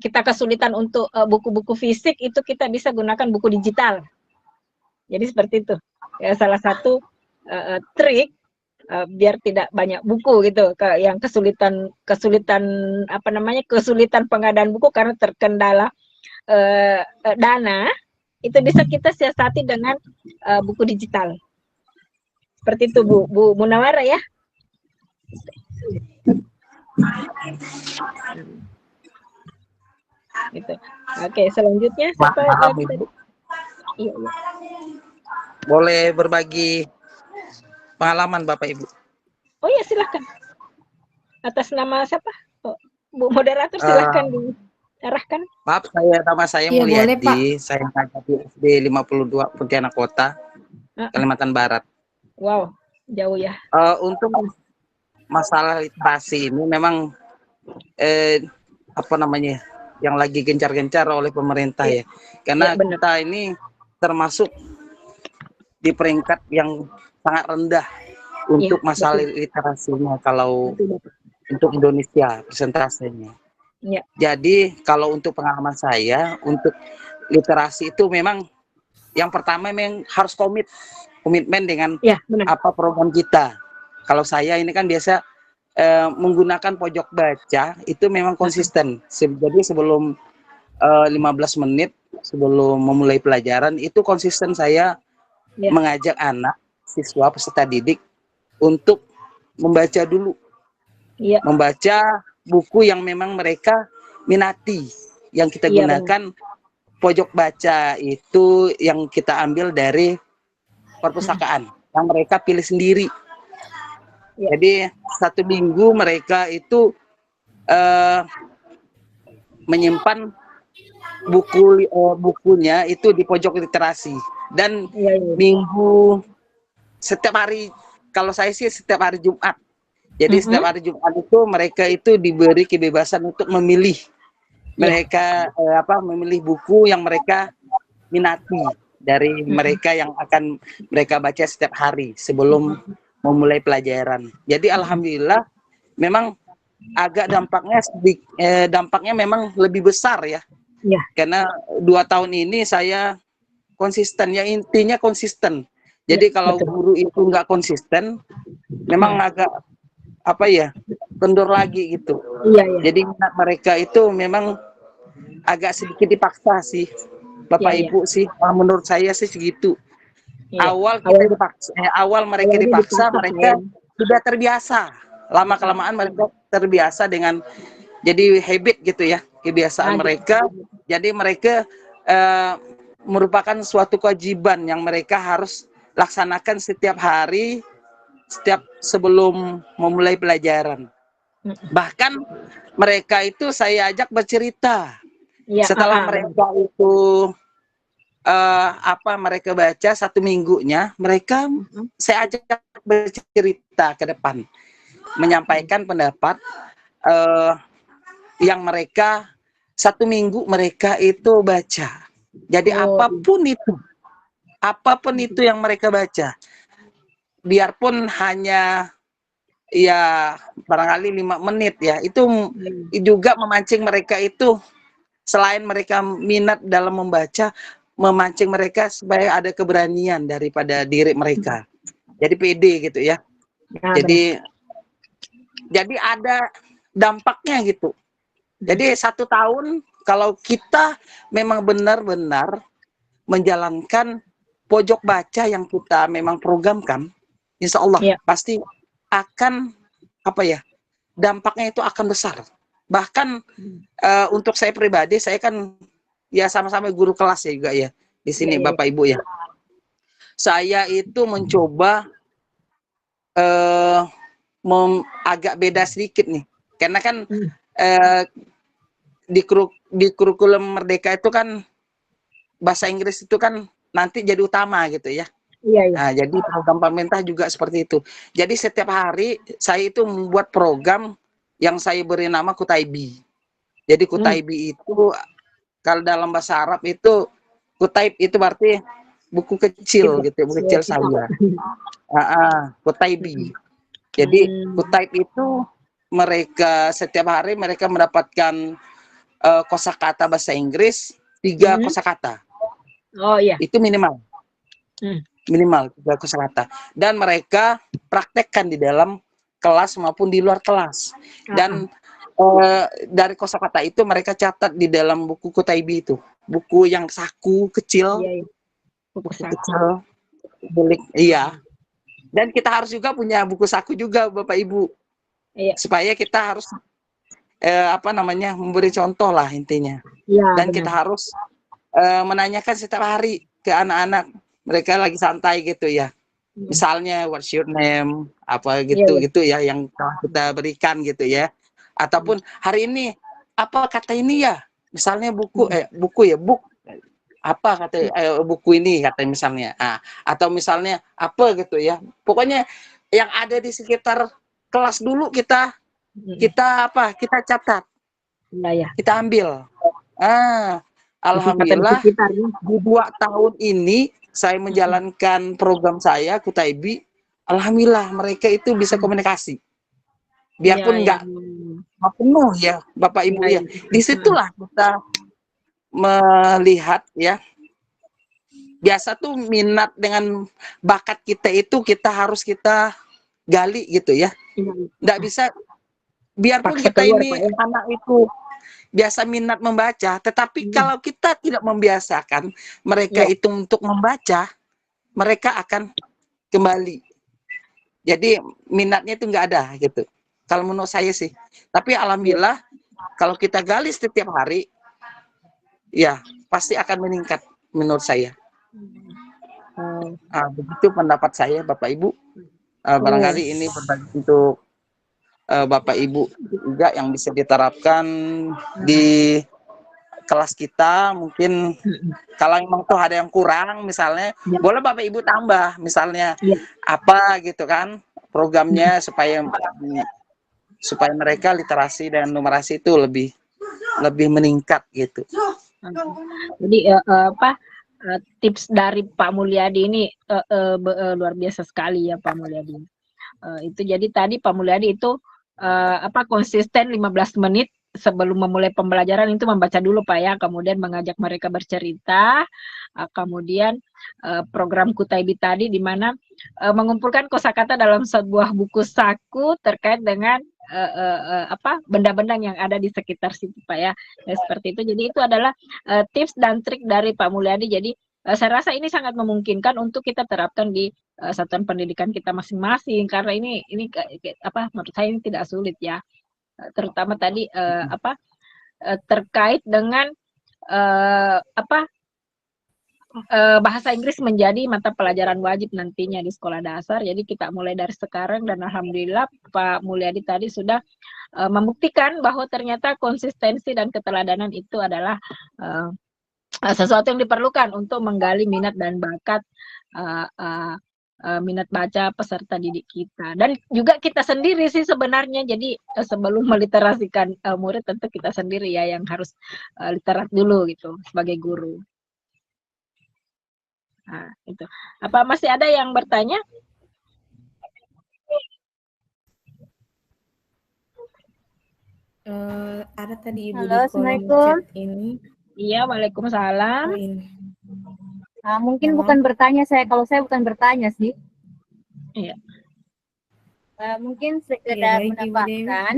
kita kesulitan untuk buku-buku fisik, itu kita bisa gunakan buku digital. Jadi seperti itu. Ya, salah satu trik biar tidak banyak buku gitu, yang kesulitan kesulitan pengadaan buku karena terkendala dana, itu bisa kita siasati dengan buku digital. Seperti itu Bu Munawara ya. Gitu. Oke, selanjutnya siapa Maaf, lagi Ibu. tadi? Iya. Boleh berbagi pengalaman Bapak Ibu? Oh ya, silakan. Atas nama siapa? Oh, Bu moderator silakan diarahkan. Maaf, nama saya Iya, boleh, Pak. Mulyadi. Saya ngajar di SD 52 Pontianak Kota, Kalimantan Barat. Wow, jauh ya. Untuk masalah literasi ini memang yang lagi gencar-gencar oleh pemerintah ya. Karena kita ini termasuk di peringkat yang sangat rendah untuk masalah literasinya kalau untuk Indonesia persentasenya. Ya. Jadi kalau untuk pengalaman saya untuk literasi itu memang yang pertama memang harus komitmen dengan apa program kita. Kalau saya ini kan biasa menggunakan pojok baca itu memang konsisten. Jadi sebelum 15 menit sebelum memulai pelajaran itu konsisten saya mengajak anak siswa peserta didik untuk membaca dulu. Membaca buku yang memang mereka minati. Yang kita gunakan pojok baca itu yang kita ambil dari perpustakaan yang mereka pilih sendiri. Jadi 1 minggu mereka itu menyimpan bukunya itu di pojok literasi, dan minggu setiap hari, kalau saya sih setiap hari Jumat. Jadi setiap hari Jumat itu mereka itu diberi kebebasan untuk memilih mereka memilih buku yang mereka minati dari mereka yang akan mereka baca setiap hari sebelum memulai pelajaran. Jadi alhamdulillah memang agak dampaknya memang lebih besar ya. Karena 2 tahun ini saya konsisten, ya intinya konsisten. Jadi kalau guru itu nggak konsisten, memang agak kendor lagi gitu. Jadi mereka itu memang agak sedikit dipaksa sih, Bapak Ibu sih. Menurut saya sih segitu. Awal mereka dipaksa, mereka sudah terbiasa. Lama kelamaan mereka terbiasa dengan jadi habit gitu ya, kebiasaan mereka. Jadi mereka merupakan suatu kewajiban yang mereka harus laksanakan setiap hari, setiap sebelum memulai pelajaran. Bahkan mereka itu saya ajak bercerita. Ya, Setelah mereka itu mereka baca 1 minggunya, mereka saya ajak bercerita ke depan, menyampaikan pendapat yang mereka 1 minggu mereka itu baca. Jadi apapun itu yang mereka baca, biarpun hanya ya barangkali 5 menit ya, itu juga memancing mereka itu, selain mereka minat dalam membaca, memancing mereka supaya ada keberanian daripada diri mereka. Jadi pede gitu ya. Jadi ada dampaknya gitu. Jadi 1 tahun kalau kita memang benar-benar menjalankan pojok baca yang kita memang programkan, insya Allah pasti akan dampaknya itu akan besar. Bahkan untuk saya pribadi, saya kan ya sama-sama guru kelas ya juga ya di sini Bapak Ibu ya. Saya itu mencoba agak beda sedikit nih, karena kan di kurikulum Merdeka itu kan bahasa Inggris itu kan nanti jadi utama gitu ya. Nah, jadi program pemerintah juga seperti itu. Jadi setiap hari saya itu membuat program yang saya beri nama Kutaibi. Jadi Kutaibi itu kalau dalam bahasa Arab itu Kutaib itu berarti buku kecil gitu, buku kecil saya. Kutaibi. Jadi Kutaib itu mereka setiap hari mereka mendapatkan kosakata bahasa Inggris 3 kosakata. Oh iya. Itu minimal. Minimal 3 kosakata. Dan mereka praktekkan di dalam kelas maupun di luar kelas. Dan dari kosakata itu mereka catat di dalam buku Kutaibi itu. Buku yang saku kecil. Buku kecil. Iya. Dan kita harus juga punya buku saku juga Bapak Ibu. Supaya kita harus memberi contoh lah intinya. Dan kita harus menanyakan setiap hari ke anak-anak, mereka lagi santai gitu ya. Misalnya what's your name, apa gitu gitu ya yang kita berikan gitu ya. Ataupun hari ini apa kata ini ya? Misalnya buku apa kata buku ini kata misalnya. Atau misalnya apa gitu ya. Pokoknya yang ada di sekitar kelas dulu kita catat. Kita ambil. Alhamdulillah di 2 tahun ini saya menjalankan program saya Kutaibi. Alhamdulillah mereka itu bisa komunikasi. Biarpun enggak penuh ya Bapak Ibu ya. Disitulah kita melihat ya. Biasa tuh minat dengan bakat kita itu harus kita gali gitu ya. Enggak bisa biarpun kita ini anak itu biasa minat membaca, tetapi kalau kita tidak membiasakan mereka itu untuk membaca, mereka akan kembali. Jadi minatnya itu enggak ada gitu. Kalau menurut saya sih. Tapi alhamdulillah kalau kita gali setiap hari, ya pasti akan meningkat menurut saya. Begitu pendapat saya Bapak Ibu. Barangkali ini berbagi untuk Bapak Ibu juga yang bisa diterapkan di kelas kita. Mungkin kalau memang tuh ada yang kurang misalnya, boleh Bapak Ibu tambah misalnya apa gitu kan programnya supaya mereka literasi dan numerasi itu lebih meningkat gitu. Jadi tips dari Pak Mulyadi ini luar biasa sekali ya Pak Mulyadi. Itu jadi tadi Pak Mulyadi itu konsisten 15 menit sebelum memulai pembelajaran itu membaca dulu Pak ya, kemudian mengajak mereka bercerita, kemudian program Kutaibi tadi di mana mengumpulkan kosakata dalam sebuah buku saku terkait dengan benda-benda yang ada di sekitar situ Pak ya. Seperti itu. Jadi itu adalah tips dan trik dari Pak Mulyadi. Jadi saya rasa ini sangat memungkinkan untuk kita terapkan di satuan pendidikan kita masing-masing karena ini menurut saya ini tidak sulit ya, terutama tadi terkait dengan bahasa Inggris menjadi mata pelajaran wajib nantinya di sekolah dasar. Jadi kita mulai dari sekarang dan alhamdulillah Pak Mulyadi tadi sudah membuktikan bahwa ternyata konsistensi dan keteladanan itu adalah sesuatu yang diperlukan untuk menggali minat dan bakat minat baca peserta didik kita dan juga kita sendiri sih sebenarnya. Jadi sebelum meliterasikan murid tentu kita sendiri ya yang harus literat dulu gitu sebagai guru. Nah, itu. Apa masih ada yang bertanya? Ada tadi Ibu Halo, di kolom chat ini. Iya, waalaikumsalam. Oh, ini. Nah, mungkin bukan bertanya saya, kalau saya bukan bertanya sih. Iya. Mungkin sekedar baik, Ibu menambahkan,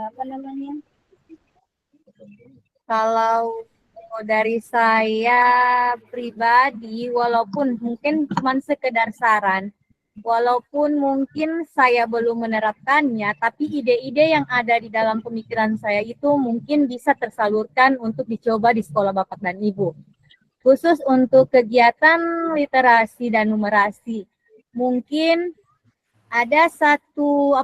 apa namanya? Kalau dari saya pribadi, walaupun mungkin cuma sekedar saran, walaupun mungkin saya belum menerapkannya, tapi ide-ide yang ada di dalam pemikiran saya itu mungkin bisa tersalurkan untuk dicoba di sekolah Bapak dan Ibu. Khusus untuk kegiatan literasi dan numerasi, mungkin ada satu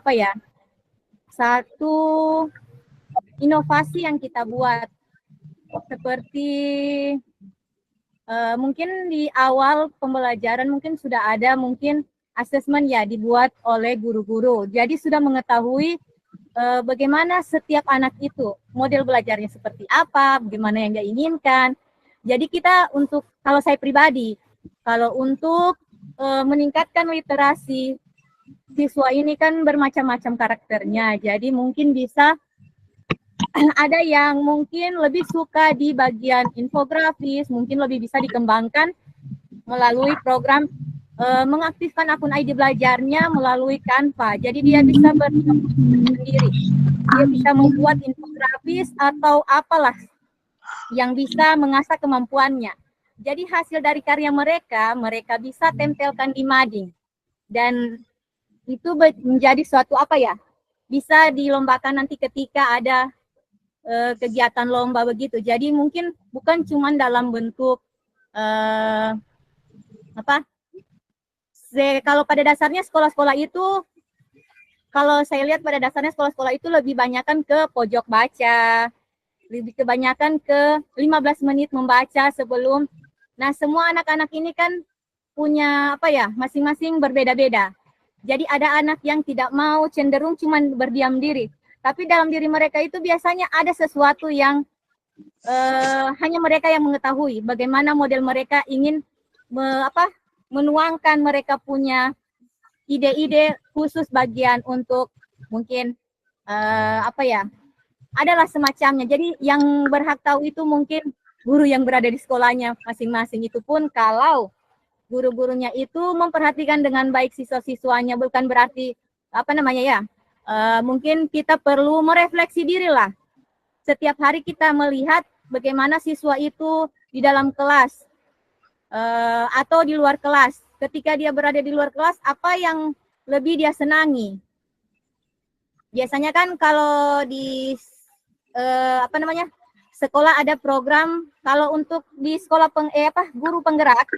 inovasi yang kita buat, seperti mungkin di awal pembelajaran mungkin sudah ada mungkin asesmen ya dibuat oleh guru-guru. Jadi sudah mengetahui bagaimana setiap anak itu model belajarnya seperti apa, bagaimana yang dia inginkan. Jadi kita kalau saya pribadi, kalau untuk meningkatkan literasi siswa ini kan bermacam-macam karakternya. Jadi mungkin bisa ada yang mungkin lebih suka di bagian infografis, mungkin lebih bisa dikembangkan melalui program mengaktifkan akun ID belajarnya melalui Canva. Jadi dia bisa sendiri. Dia bisa membuat infografis atau apalah yang bisa mengasah kemampuannya. Jadi hasil dari karya mereka bisa tempelkan di mading. Dan itu menjadi suatu bisa dilombakan nanti ketika ada kegiatan lomba begitu. Jadi mungkin bukan cuma dalam bentuk kalau pada dasarnya sekolah-sekolah itu, kalau saya lihat pada dasarnya sekolah-sekolah itu lebih banyakkan ke pojok baca, lebih kebanyakan ke 15 menit membaca sebelum. Nah, semua anak-anak ini kan punya masing-masing berbeda-beda. Jadi ada anak yang tidak mau, cenderung cuma berdiam diri. Tapi dalam diri mereka itu biasanya ada sesuatu yang hanya mereka yang mengetahui bagaimana model mereka ingin menuangkan mereka punya ide-ide khusus bagian untuk mungkin adalah semacamnya. Jadi yang berhak tahu itu mungkin guru yang berada di sekolahnya masing-masing. Itu pun kalau guru-gurunya itu memperhatikan dengan baik siswa-siswanya, bukan berarti mungkin kita perlu merefleksi diri lah. Setiap hari kita melihat bagaimana siswa itu di dalam kelas atau di luar kelas. Ketika dia berada di luar kelas, apa yang lebih dia senangi? Biasanya kan kalau di sekolah ada program, kalau untuk di sekolah guru penggerak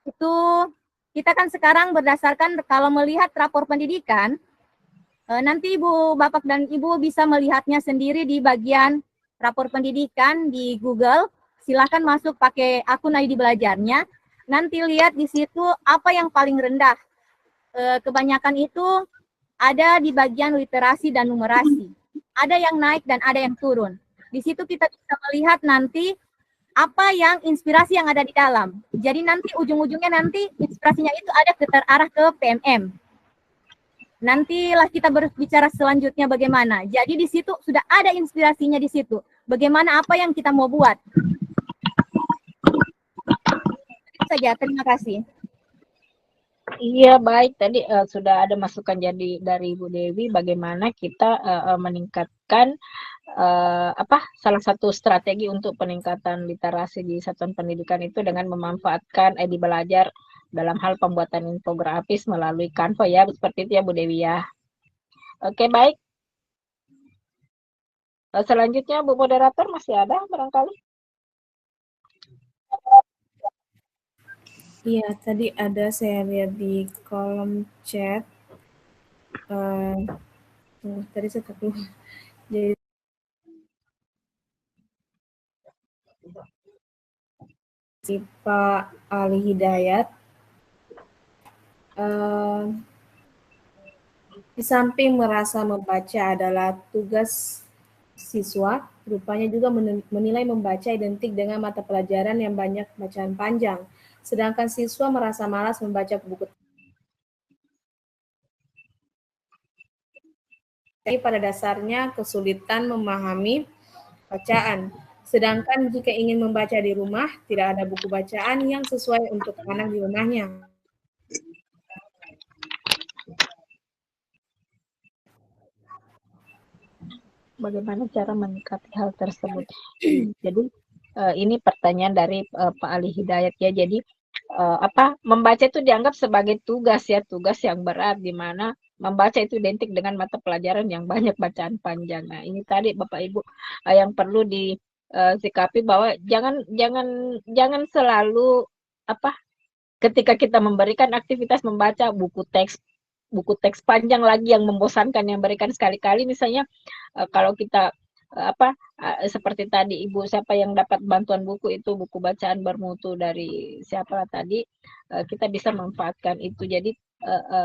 itu kita kan sekarang berdasarkan kalau melihat rapor pendidikan, nanti Bapak dan Ibu bisa melihatnya sendiri di bagian rapor pendidikan di Google. Silahkan masuk pakai akun ID belajarnya. Nanti lihat di situ apa yang paling rendah. Kebanyakan itu ada di bagian literasi dan numerasi. Ada yang naik dan ada yang turun. Di situ kita bisa melihat nanti apa yang inspirasi yang ada di dalam. Jadi nanti ujung-ujungnya nanti inspirasinya itu ada terarah ke PMM. Nantilah kita berbicara selanjutnya bagaimana. Jadi di situ sudah ada inspirasinya di situ. Bagaimana apa yang kita mau buat. Itu saja, terima kasih. Iya, baik. Tadi sudah ada masukan dari Ibu Dewi bagaimana kita meningkatkan salah satu strategi untuk peningkatan literasi di satuan pendidikan itu dengan memanfaatkan ID belajar dalam hal pembuatan infografis melalui Canva ya, seperti itu ya Bu Dewi ya. Oke, baik. Selanjutnya Bu Moderator masih ada barangkali? Iya, tadi ada saya lihat di kolom chat. Tadi saya keluar. Jadi si Pak Ali Hidayat, di samping merasa membaca adalah tugas siswa, rupanya juga menilai membaca identik dengan mata pelajaran yang banyak bacaan panjang. Sedangkan siswa merasa malas membaca buku. Jadi pada dasarnya kesulitan memahami bacaan. Sedangkan jika ingin membaca di rumah, tidak ada buku bacaan yang sesuai untuk anak di rumahnya. Bagaimana cara menyikapi hal tersebut? Jadi ini pertanyaan dari Pak Ali Hidayat ya. Jadi membaca itu dianggap sebagai tugas ya, tugas yang berat, di mana membaca itu identik dengan mata pelajaran yang banyak bacaan panjang. Nah, ini tadi Bapak Ibu yang perlu disikapi bahwa jangan selalu ketika kita memberikan aktivitas membaca buku teks panjang lagi yang membosankan, yang berikan sekali-kali. Misalnya kalau kita seperti tadi Ibu siapa yang dapat bantuan buku itu, buku bacaan bermutu dari siapa tadi, kita bisa manfaatkan itu. Jadi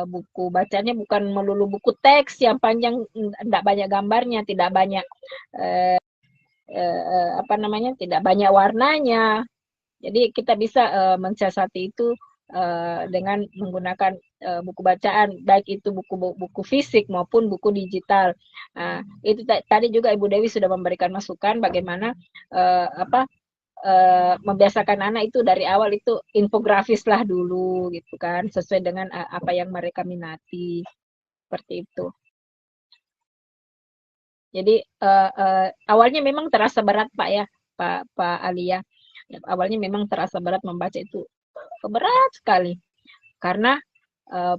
buku bacanya bukan melulu buku teks yang panjang, tidak banyak gambarnya, tidak banyak tidak banyak warnanya. Jadi kita bisa mensiasati itu dengan menggunakan buku bacaan, baik itu buku fisik maupun buku digital. Nah, itu tadi juga Ibu Dewi sudah memberikan masukan bagaimana membiasakan anak itu dari awal itu infografis lah dulu gitu kan, sesuai dengan apa yang mereka minati, seperti itu. Jadi awalnya memang terasa berat Pak ya, Pak Alia. Awalnya memang terasa berat membaca itu, berat sekali. Karena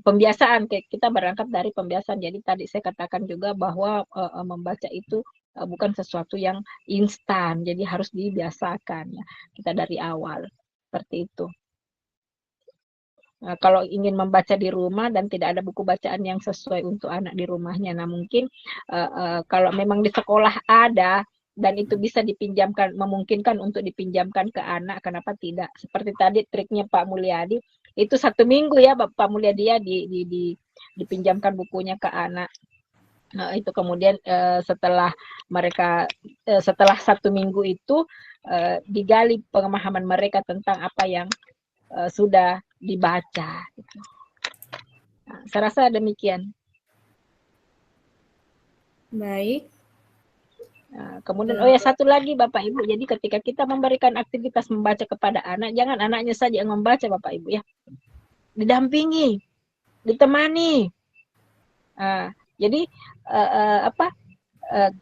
pembiasaan, kita berangkat dari pembiasaan. Jadi tadi saya katakan juga bahwa membaca itu bukan sesuatu yang instan, jadi harus dibiasakan ya kita dari awal, seperti itu. Nah, kalau ingin membaca di rumah dan tidak ada buku bacaan yang sesuai untuk anak di rumahnya, nah mungkin kalau memang di sekolah ada dan itu bisa dipinjamkan, memungkinkan untuk dipinjamkan ke anak, kenapa tidak? Seperti tadi triknya Pak Mulyadi, itu 1 minggu ya Pak Mulyadi ya dipinjamkan bukunya ke anak. Nah, itu kemudian setelah 1 minggu itu digali pemahaman mereka tentang apa yang sudah dibaca. Gitu. Nah, saya rasa demikian. Baik. Nah, kemudian satu lagi Bapak Ibu, jadi ketika kita memberikan aktivitas membaca kepada anak, jangan anaknya saja yang membaca Bapak Ibu ya, didampingi, ditemani. Jadi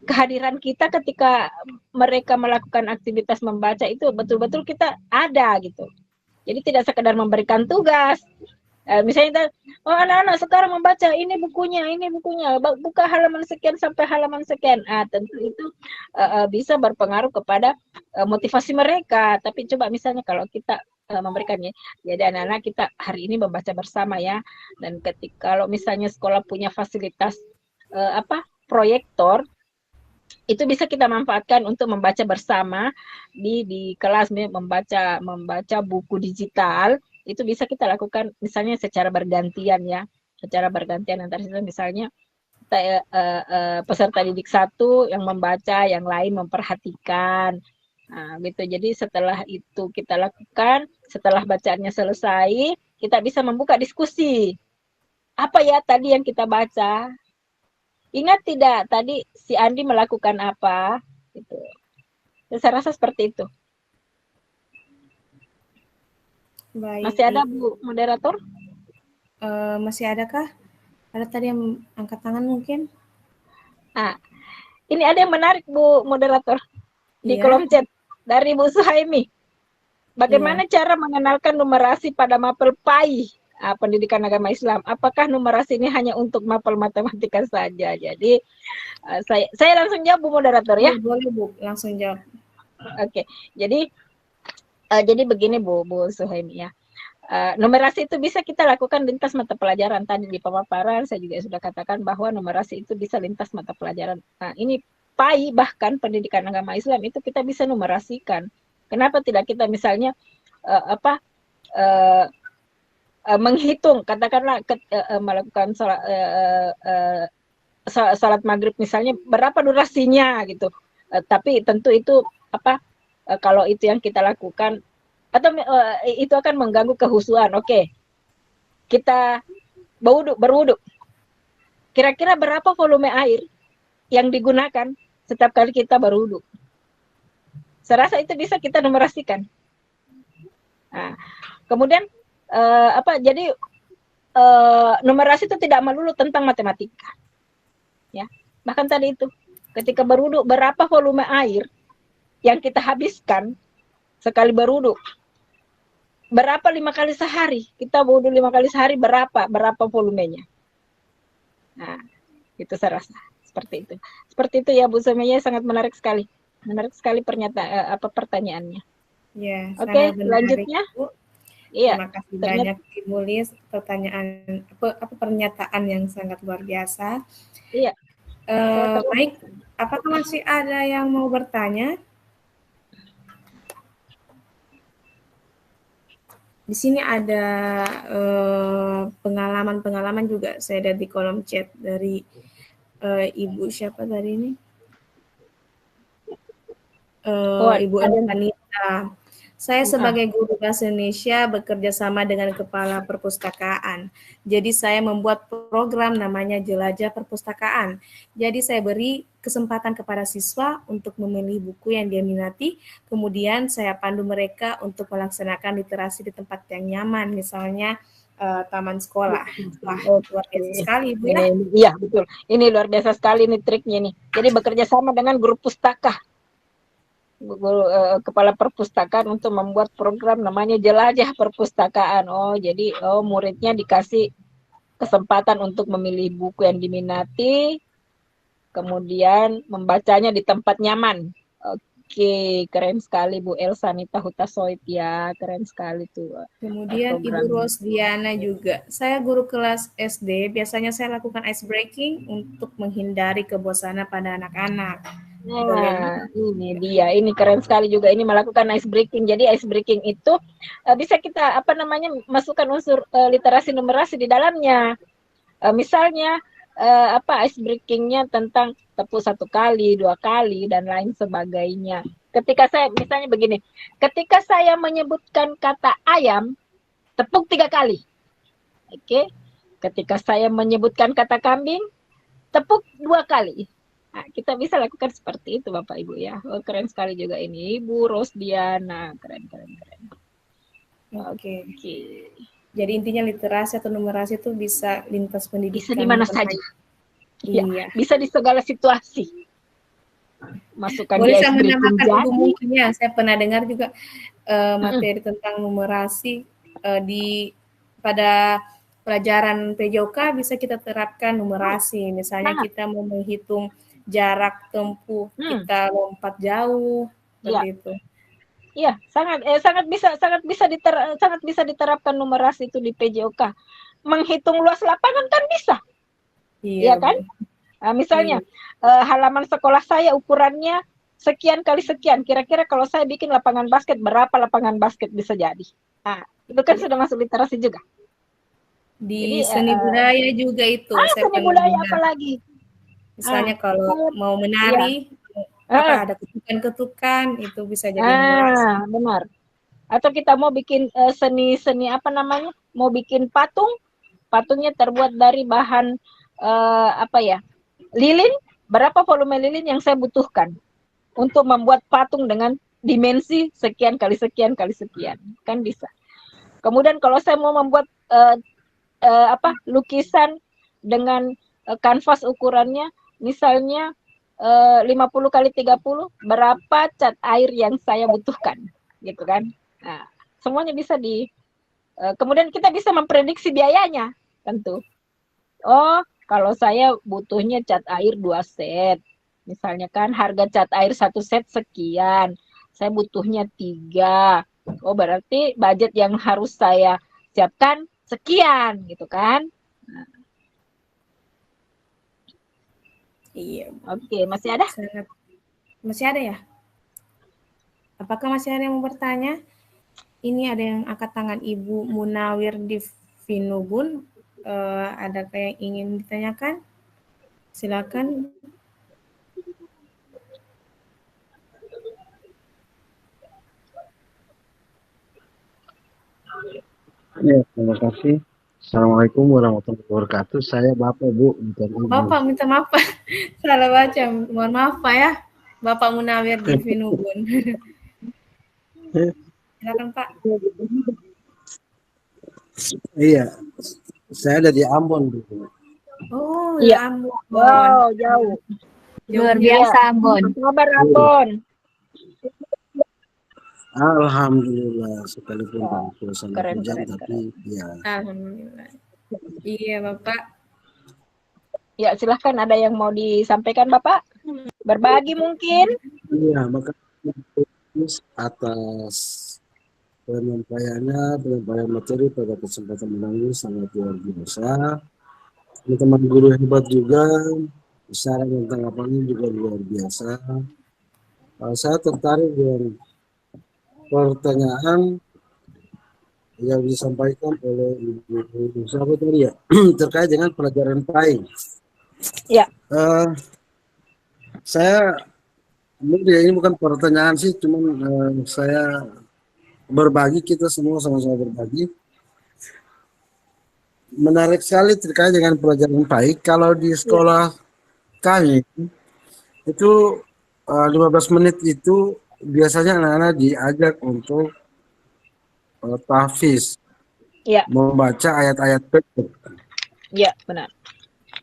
kehadiran kita ketika mereka melakukan aktivitas membaca itu betul-betul kita ada gitu. Jadi tidak sekedar memberikan tugas. Misalnya, anak-anak sekarang membaca, ini bukunya, buka halaman sekian sampai halaman sekian. Tentu itu bisa berpengaruh kepada motivasi mereka. Tapi coba misalnya kalau kita memberikannya, jadi anak-anak kita hari ini membaca bersama ya. Dan kalau misalnya sekolah punya fasilitas proyektor, itu bisa kita manfaatkan untuk membaca bersama di kelas, membaca buku digital. Itu bisa kita lakukan misalnya secara bergantian ya, secara bergantian antar siswa. Misalnya peserta didik 1 yang membaca, yang lain memperhatikan. Nah, gitu. Jadi setelah itu kita lakukan, setelah bacaannya selesai, kita bisa membuka diskusi. Apa ya tadi yang kita baca? Ingat tidak tadi si Andi melakukan apa? Gitu. Saya rasa seperti itu. Baik. Masih ada Bu moderator? Masih adakah? Ada tadi yang angkat tangan mungkin? Ini ada yang menarik Bu moderator di kolom chat dari Bu Suhaimi. Bagaimana cara mengenalkan numerasi pada mapel PAI pendidikan agama Islam? Apakah numerasi ini hanya untuk mapel matematika saja? Jadi saya langsung jawab Bu moderator ya. Boleh Bu, langsung jawab. Oke. Jadi begini Bu Suhaimi ya. numerasi itu bisa kita lakukan lintas mata pelajaran. Tadi di pemaparan saya juga sudah katakan bahwa numerasi itu bisa lintas mata pelajaran. Nah, ini PAI bahkan pendidikan agama Islam itu kita bisa numerasikan. Kenapa tidak kita misalnya menghitung, katakanlah melakukan salat maghrib misalnya berapa durasinya gitu. Tapi tentu itu kalau itu yang kita lakukan atau itu akan mengganggu kehusuan. Oke. Kita berwudu. Kira-kira berapa volume air yang digunakan setiap kali kita berwudu? Saya rasa itu bisa kita numerasikan. Nah, kemudian jadi numerasi itu tidak melulu tentang matematika. Ya. Bahkan tadi itu ketika berwudu berapa volume air yang kita habiskan sekali berwudu? Berapa 5 kali sehari? Kita wudu 5 kali sehari berapa volumenya? Nah, itu saya rasa seperti itu. Seperti itu ya Bu Sumeya, sangat menarik sekali. Menarik sekali pertanyaannya. Ya, Oke, selanjutnya. Iya. Terima kasih banyak Ibu Lis, pernyataan yang sangat luar biasa. Iya. Baik, apakah masih ada yang mau bertanya? Di sini ada pengalaman juga saya lihat di kolom chat dari Ibu siapa tadi ini? Ibu Elsanita. Saya sebagai guru bahasa Indonesia bekerja sama dengan kepala perpustakaan. Jadi saya membuat program namanya Jelajah Perpustakaan. Jadi saya beri kesempatan kepada siswa untuk memilih buku yang dia minati, kemudian saya pandu mereka untuk melaksanakan literasi di tempat yang nyaman, misalnya taman sekolah. Wah, luar biasa sekali Ibu ya. Iya, betul. Ini luar biasa sekali nih triknya nih. Jadi bekerja sama dengan guru pustaka. Kepala perpustakaan untuk membuat program namanya Jelajah Perpustakaan. Jadi muridnya dikasih kesempatan untuk memilih buku yang diminati, kemudian membacanya di tempat nyaman. Oke, keren sekali Bu Elsanita Hutasoit ya, keren sekali tuh. Kemudian Ibu Rosdiana juga. Saya guru kelas SD, biasanya saya lakukan ice breaking untuk menghindari kebosanan pada anak-anak. Nah, ini dia, ini keren sekali juga ini melakukan ice breaking. Jadi ice breaking itu bisa kita masukkan unsur literasi numerasi di dalamnya. Misalnya ice breakingnya tentang tepuk 1 kali, 2 kali dan lain sebagainya. Ketika saya misalnya begini, ketika saya menyebutkan kata ayam, tepuk 3 kali. Oke. Ketika saya menyebutkan kata kambing, tepuk 2 kali. Nah, kita bisa lakukan seperti itu Bapak Ibu ya. Keren sekali juga ini Ibu Rosdiana, keren. Oke. Jadi intinya literasi atau numerasi itu bisa lintas pendidikan. Bisa di mana saja. Iya. Bisa di segala situasi. Masukkan boleh di saya menambahkan dulu mungkin ya. Saya pernah dengar juga materi tentang numerasi pada pelajaran PJOK bisa kita terapkan numerasi. Misalnya kita mau menghitung jarak tempuh kita lompat jauh seperti itu. Iya, sangat bisa diterapkan numerasi itu di PJOK. Menghitung luas lapangan kan bisa. Iya kan? Nah, misalnya halaman sekolah saya ukurannya sekian kali sekian. Kira-kira kalau saya bikin lapangan basket, berapa lapangan basket bisa jadi? Nah, itu kan sudah masuk literasi juga. Di seni budaya juga itu. Seni budaya apalagi? Misalnya kalau mau menari, ada ketukan-ketukan, itu bisa jadi numerasi. Benar. Atau kita mau bikin seni mau bikin patungnya terbuat dari bahan lilin, berapa volume lilin yang saya butuhkan untuk membuat patung dengan dimensi sekian kali sekian kali sekian, kan bisa. Kemudian kalau saya mau membuat lukisan dengan kanvas ukurannya misalnya 50 kali 30, berapa cat air yang saya butuhkan, gitu kan? Nah, semuanya bisa kemudian kita bisa memprediksi biayanya, tentu. Kalau saya butuhnya cat air 2 set, misalnya kan harga cat air 1 set sekian, saya butuhnya 3. Berarti budget yang harus saya siapkan sekian gitu kan. Iya. Oke, masih ada? Masih ada ya? Apakah masih ada yang mau bertanya? Ini ada yang angkat tangan Ibu Munawir Divinubun. Adakah yang ingin ditanyakan? Silakan. Ya, terima kasih. Assalamualaikum warahmatullahi wabarakatuh. Saya Bapak, Bu. Bapak, minta maaf Pak. Salah baca. Mohon maaf Pak ya. Bapak Munawir Divinubun. Silakan Pak. Iya, saya ada di Ambon, Bu. Oh, Iya. Ambon. Wow, jauh. Luar biasa Ambon. Apa kabar Ambon? Alhamdulillah, sekalipun dalam suasana Keren, hujan, keren, tapi ya. Alhamdulillah. Iya Bapak. Ya, silahkan ada yang mau disampaikan Bapak? Berbagi mungkin? Iya, makasih atas penyampaian materi pada kesempatan menangis sangat luar biasa. Teman-teman guru hebat juga, bicara tentang apanya juga luar biasa. Saya tertarik dengan pertanyaan yang disampaikan oleh Ibu siapa tadi ya terkait dengan pelajaran PAI. Ya. Saya ini bukan pertanyaan sih, cuman saya berbagi, kita semua sama-sama berbagi. Menarik sekali terkait dengan pelajaran PAI. Kalau di sekolah kami itu 15 menit itu biasanya anak-anak diajak untuk tahfiz, membaca ayat-ayat pendek. Iya, benar.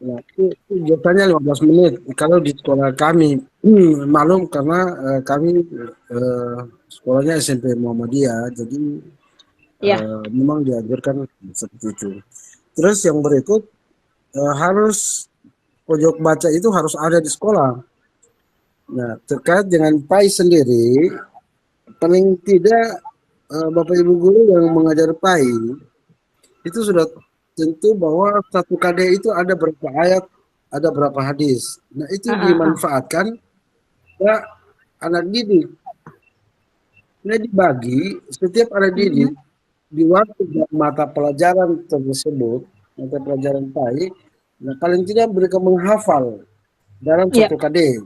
Nah, itu biasanya 15 menit. Kalau di sekolah kami, maklum karena kami sekolahnya SMP Muhammadiyah, jadi memang diajarkan seperti itu. Terus yang berikut, harus pojok baca itu harus ada di sekolah. Nah, terkait dengan PAI sendiri, paling tidak Bapak Ibu guru yang mengajar PAI itu sudah tentu bahwa satu KD itu ada berapa ayat, ada berapa hadis. Nah, itu dimanfaatkan ya anak didik. Nah, dibagi setiap anak didik di waktu mata pelajaran tersebut, mata pelajaran PAI, nah paling tidak mereka menghafal dalam satu KD.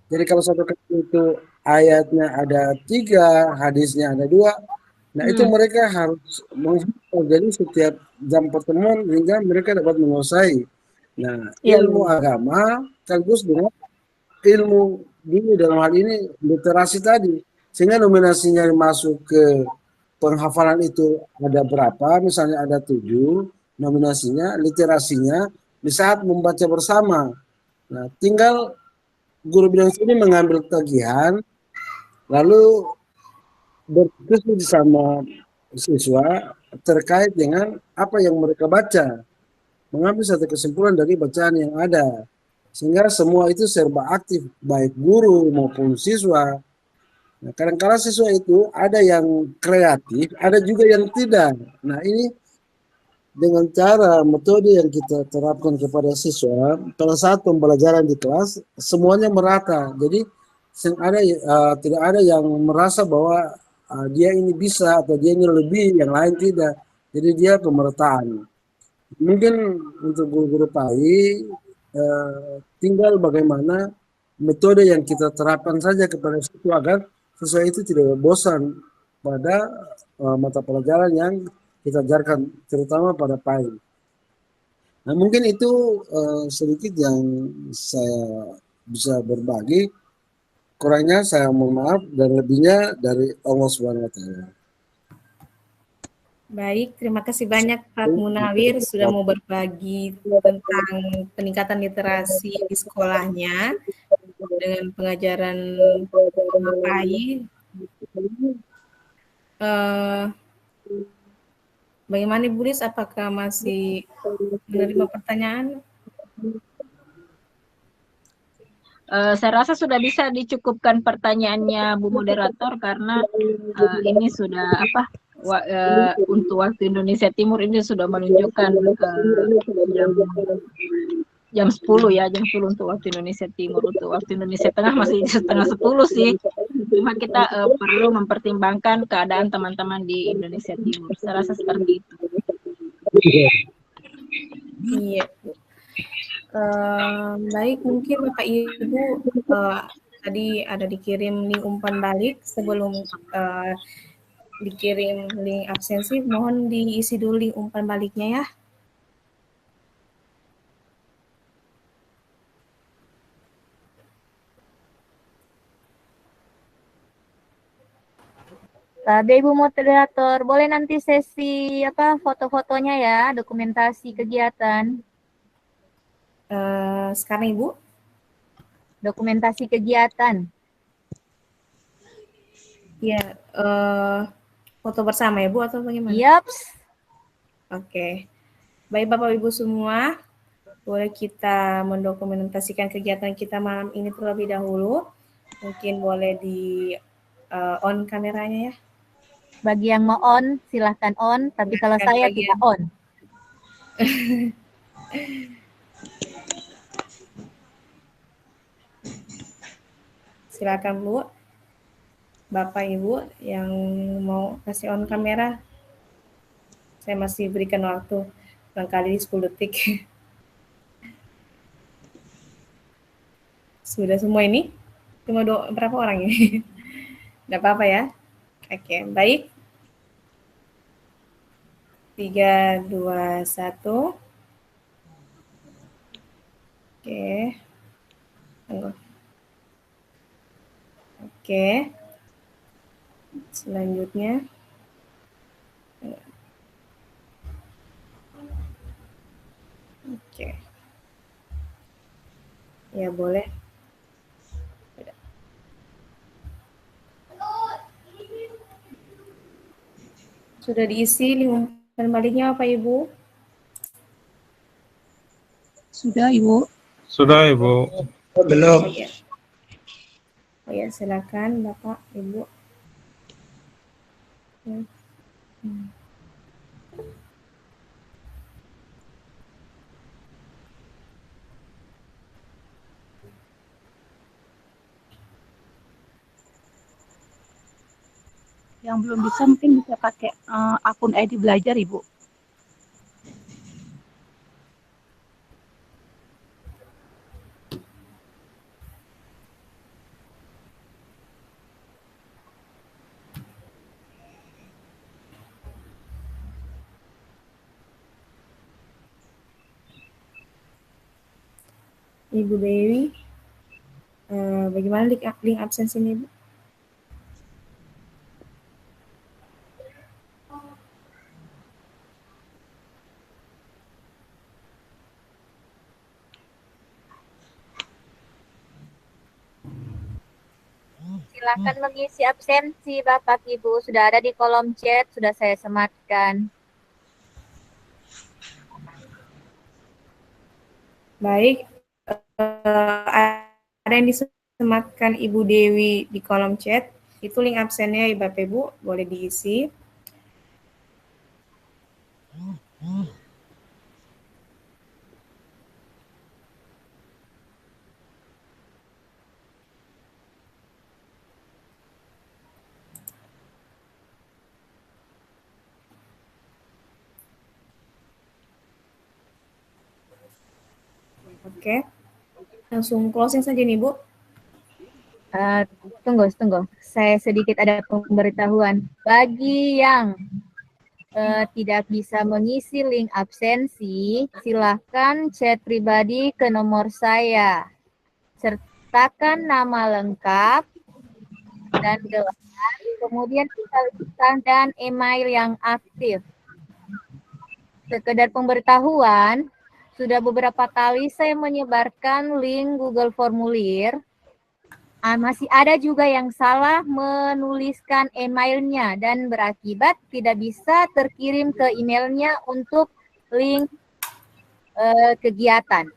Jadi kalau satu KD itu ayatnya ada 3, hadisnya ada 2, nah itu mereka harus menghafal. Jadi setiap jam pertemuan hingga mereka dapat menguasai. Nah, ilmu agama sekaligus dengan ilmu dini dalam hal ini literasi tadi. Sehingga nominasinya masuk ke penghafalan itu ada berapa, misalnya ada 7, nominasinya, literasinya di saat membaca bersama. Nah, tinggal guru bidang ini mengambil tagihan, lalu berdiskusi sama siswa terkait dengan apa yang mereka baca, mengambil satu kesimpulan dari bacaan yang ada, sehingga semua itu serba aktif, baik guru maupun siswa. Nah, kadang-kadang siswa itu ada yang kreatif, ada juga yang tidak. Nah, ini dengan cara metode yang kita terapkan kepada siswa pada saat pembelajaran di kelas, semuanya merata. Jadi tidak ada yang merasa bahwa dia ini bisa atau dia ini lebih, yang lain tidak. Jadi dia pemerataan. Mungkin untuk guru-guru PAI tinggal bagaimana metode yang kita terapkan saja kepada siswa agar siswa itu tidak bosan pada mata pelajaran yang kita ajarkan, terutama pada PAI. Nah, mungkin itu sedikit yang saya bisa berbagi. Kurangnya saya mohon maaf, dan lebihnya dari Allah Subhanahu wa Ta'ala. Baik, terima kasih banyak Pak Munawir sudah mau berbagi tentang peningkatan literasi di sekolahnya dengan pengajaran PAI. Bagaimana Ibu Lis, apakah masih menerima pertanyaan? Saya rasa sudah bisa dicukupkan pertanyaannya Bu Moderator karena ini sudah untuk waktu Indonesia Timur ini sudah menunjukkan jam 10 ya, jam 10 untuk waktu Indonesia Timur. Untuk waktu Indonesia Tengah masih setengah 10 sih. Cuma kita perlu mempertimbangkan keadaan teman-teman di Indonesia Timur. Saya rasa seperti itu. Iya. Baik, mungkin Bapak Ibu tadi ada dikirim link umpan balik. Sebelum dikirim link absensi, mohon diisi dulu link umpan baliknya ya. Ibu moderator, boleh nanti sesi foto-fotonya ya, dokumentasi kegiatan. Sekarang Ibu? Dokumentasi kegiatan. Ya, foto bersama ya Bu atau bagaimana? Yaps. Oke. Baik Bapak Ibu semua, boleh kita mendokumentasikan kegiatan kita malam ini terlebih dahulu. Mungkin boleh di on kameranya ya. Bagi yang mau on, silahkan on. Tapi kalau saya tidak on. Silakan Bu. Bapak Ibu yang mau kasih on kamera. Saya masih berikan waktu barangkali 10 detik. Sudah semua ini? Cuma berapa orang ini? Tidak apa-apa ya. Oke, baik. 3, 2, 1. Oke. Tunggu. Oke. Selanjutnya. Oke. Ya, boleh. Sudah diisi link umpan baliknya Bapak Ibu? Sudah Ibu. Sudah Ibu. Belum. Oh ya, silakan Bapak Ibu. Yang belum bisa mungkin bisa pakai akun ID belajar Ibu. Ibu Dewi, bagaimana link absensinya Ibu? Silakan mengisi absensi Bapak Ibu, sudah ada di kolom chat, sudah saya sematkan. Baik, ada yang disematkan Ibu Dewi di kolom chat, itu link absennya ya Bapak Ibu, boleh diisi. Oke, langsung closing saja nih Bu. Tunggu. Saya sedikit ada pemberitahuan. Bagi yang tidak bisa mengisi link absensi, silahkan chat pribadi ke nomor saya. Sertakan nama lengkap dan gelar, kemudian tulisan dan email yang aktif. Sekedar pemberitahuan, sudah beberapa kali saya menyebarkan link Google Formulir. Masih ada juga yang salah menuliskan emailnya dan berakibat tidak bisa terkirim ke emailnya untuk link kegiatan.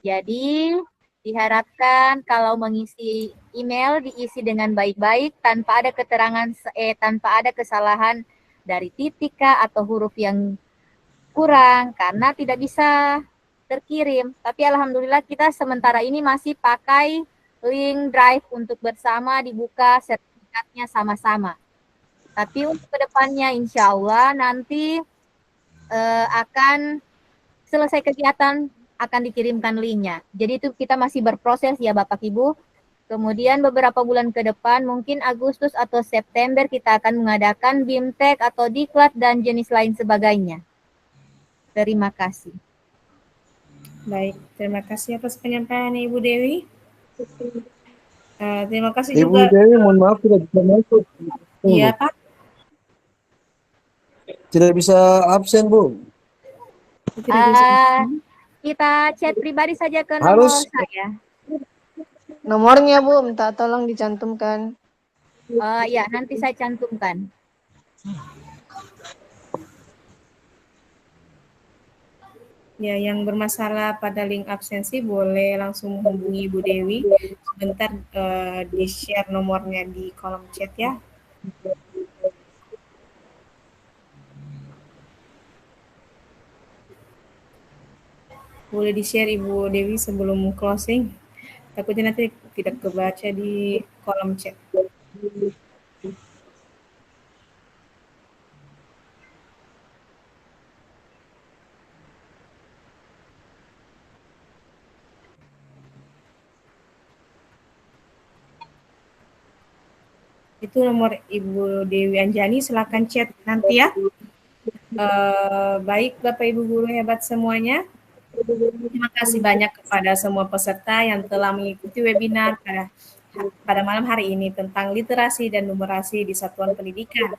Jadi diharapkan kalau mengisi email diisi dengan baik-baik tanpa ada keterangan tanpa ada kesalahan dari titik kah atau huruf yang kurang karena tidak bisa terkirim. Tapi alhamdulillah kita sementara ini masih pakai link drive untuk bersama dibuka sertifikatnya sama-sama. Tapi untuk kedepannya insya Allah nanti akan selesai kegiatan akan dikirimkan linknya. Jadi itu kita masih berproses ya Bapak Ibu. Kemudian beberapa bulan ke depan mungkin Agustus atau September kita akan mengadakan BIMTEK atau Diklat dan jenis lain sebagainya. Terima kasih. Baik, terima kasih atas penyampaian Ibu Dewi. Terima kasih Ibu juga. Dewi, mohon maaf tidak bisa masuk. Iya Pak. Tidak bisa absen, Bu. Kita chat pribadi saja ke Harus. nomor saya. Nomornya Bu, minta tolong dicantumkan. Ya, nanti saya cantumkan. Ya, yang bermasalah pada link absensi boleh langsung menghubungi Ibu Dewi. Sebentar di-share nomornya di kolom chat ya. Boleh di-share Ibu Dewi sebelum closing. Takutnya nanti tidak kebaca di kolom chat. Itu nomor Ibu Dewi Anjani, silakan chat nanti ya. Baik Bapak Ibu guru hebat semuanya. Terima kasih banyak kepada semua peserta yang telah mengikuti webinar pada malam hari ini tentang literasi dan numerasi di satuan pendidikan.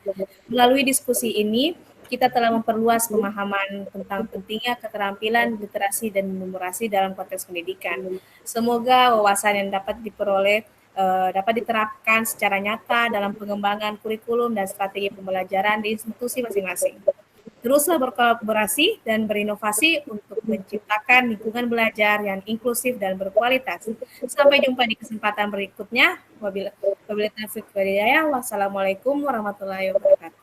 Melalui diskusi ini, kita telah memperluas pemahaman tentang pentingnya keterampilan literasi dan numerasi dalam konteks pendidikan. Semoga wawasan yang dapat diperoleh dapat diterapkan secara nyata dalam pengembangan kurikulum dan strategi pembelajaran di institusi masing-masing. Teruslah berkolaborasi dan berinovasi untuk menciptakan lingkungan belajar yang inklusif dan berkualitas. Sampai jumpa di kesempatan berikutnya. Wabillahi taufiq wal hidayah. Wassalamualaikum warahmatullahi wabarakatuh.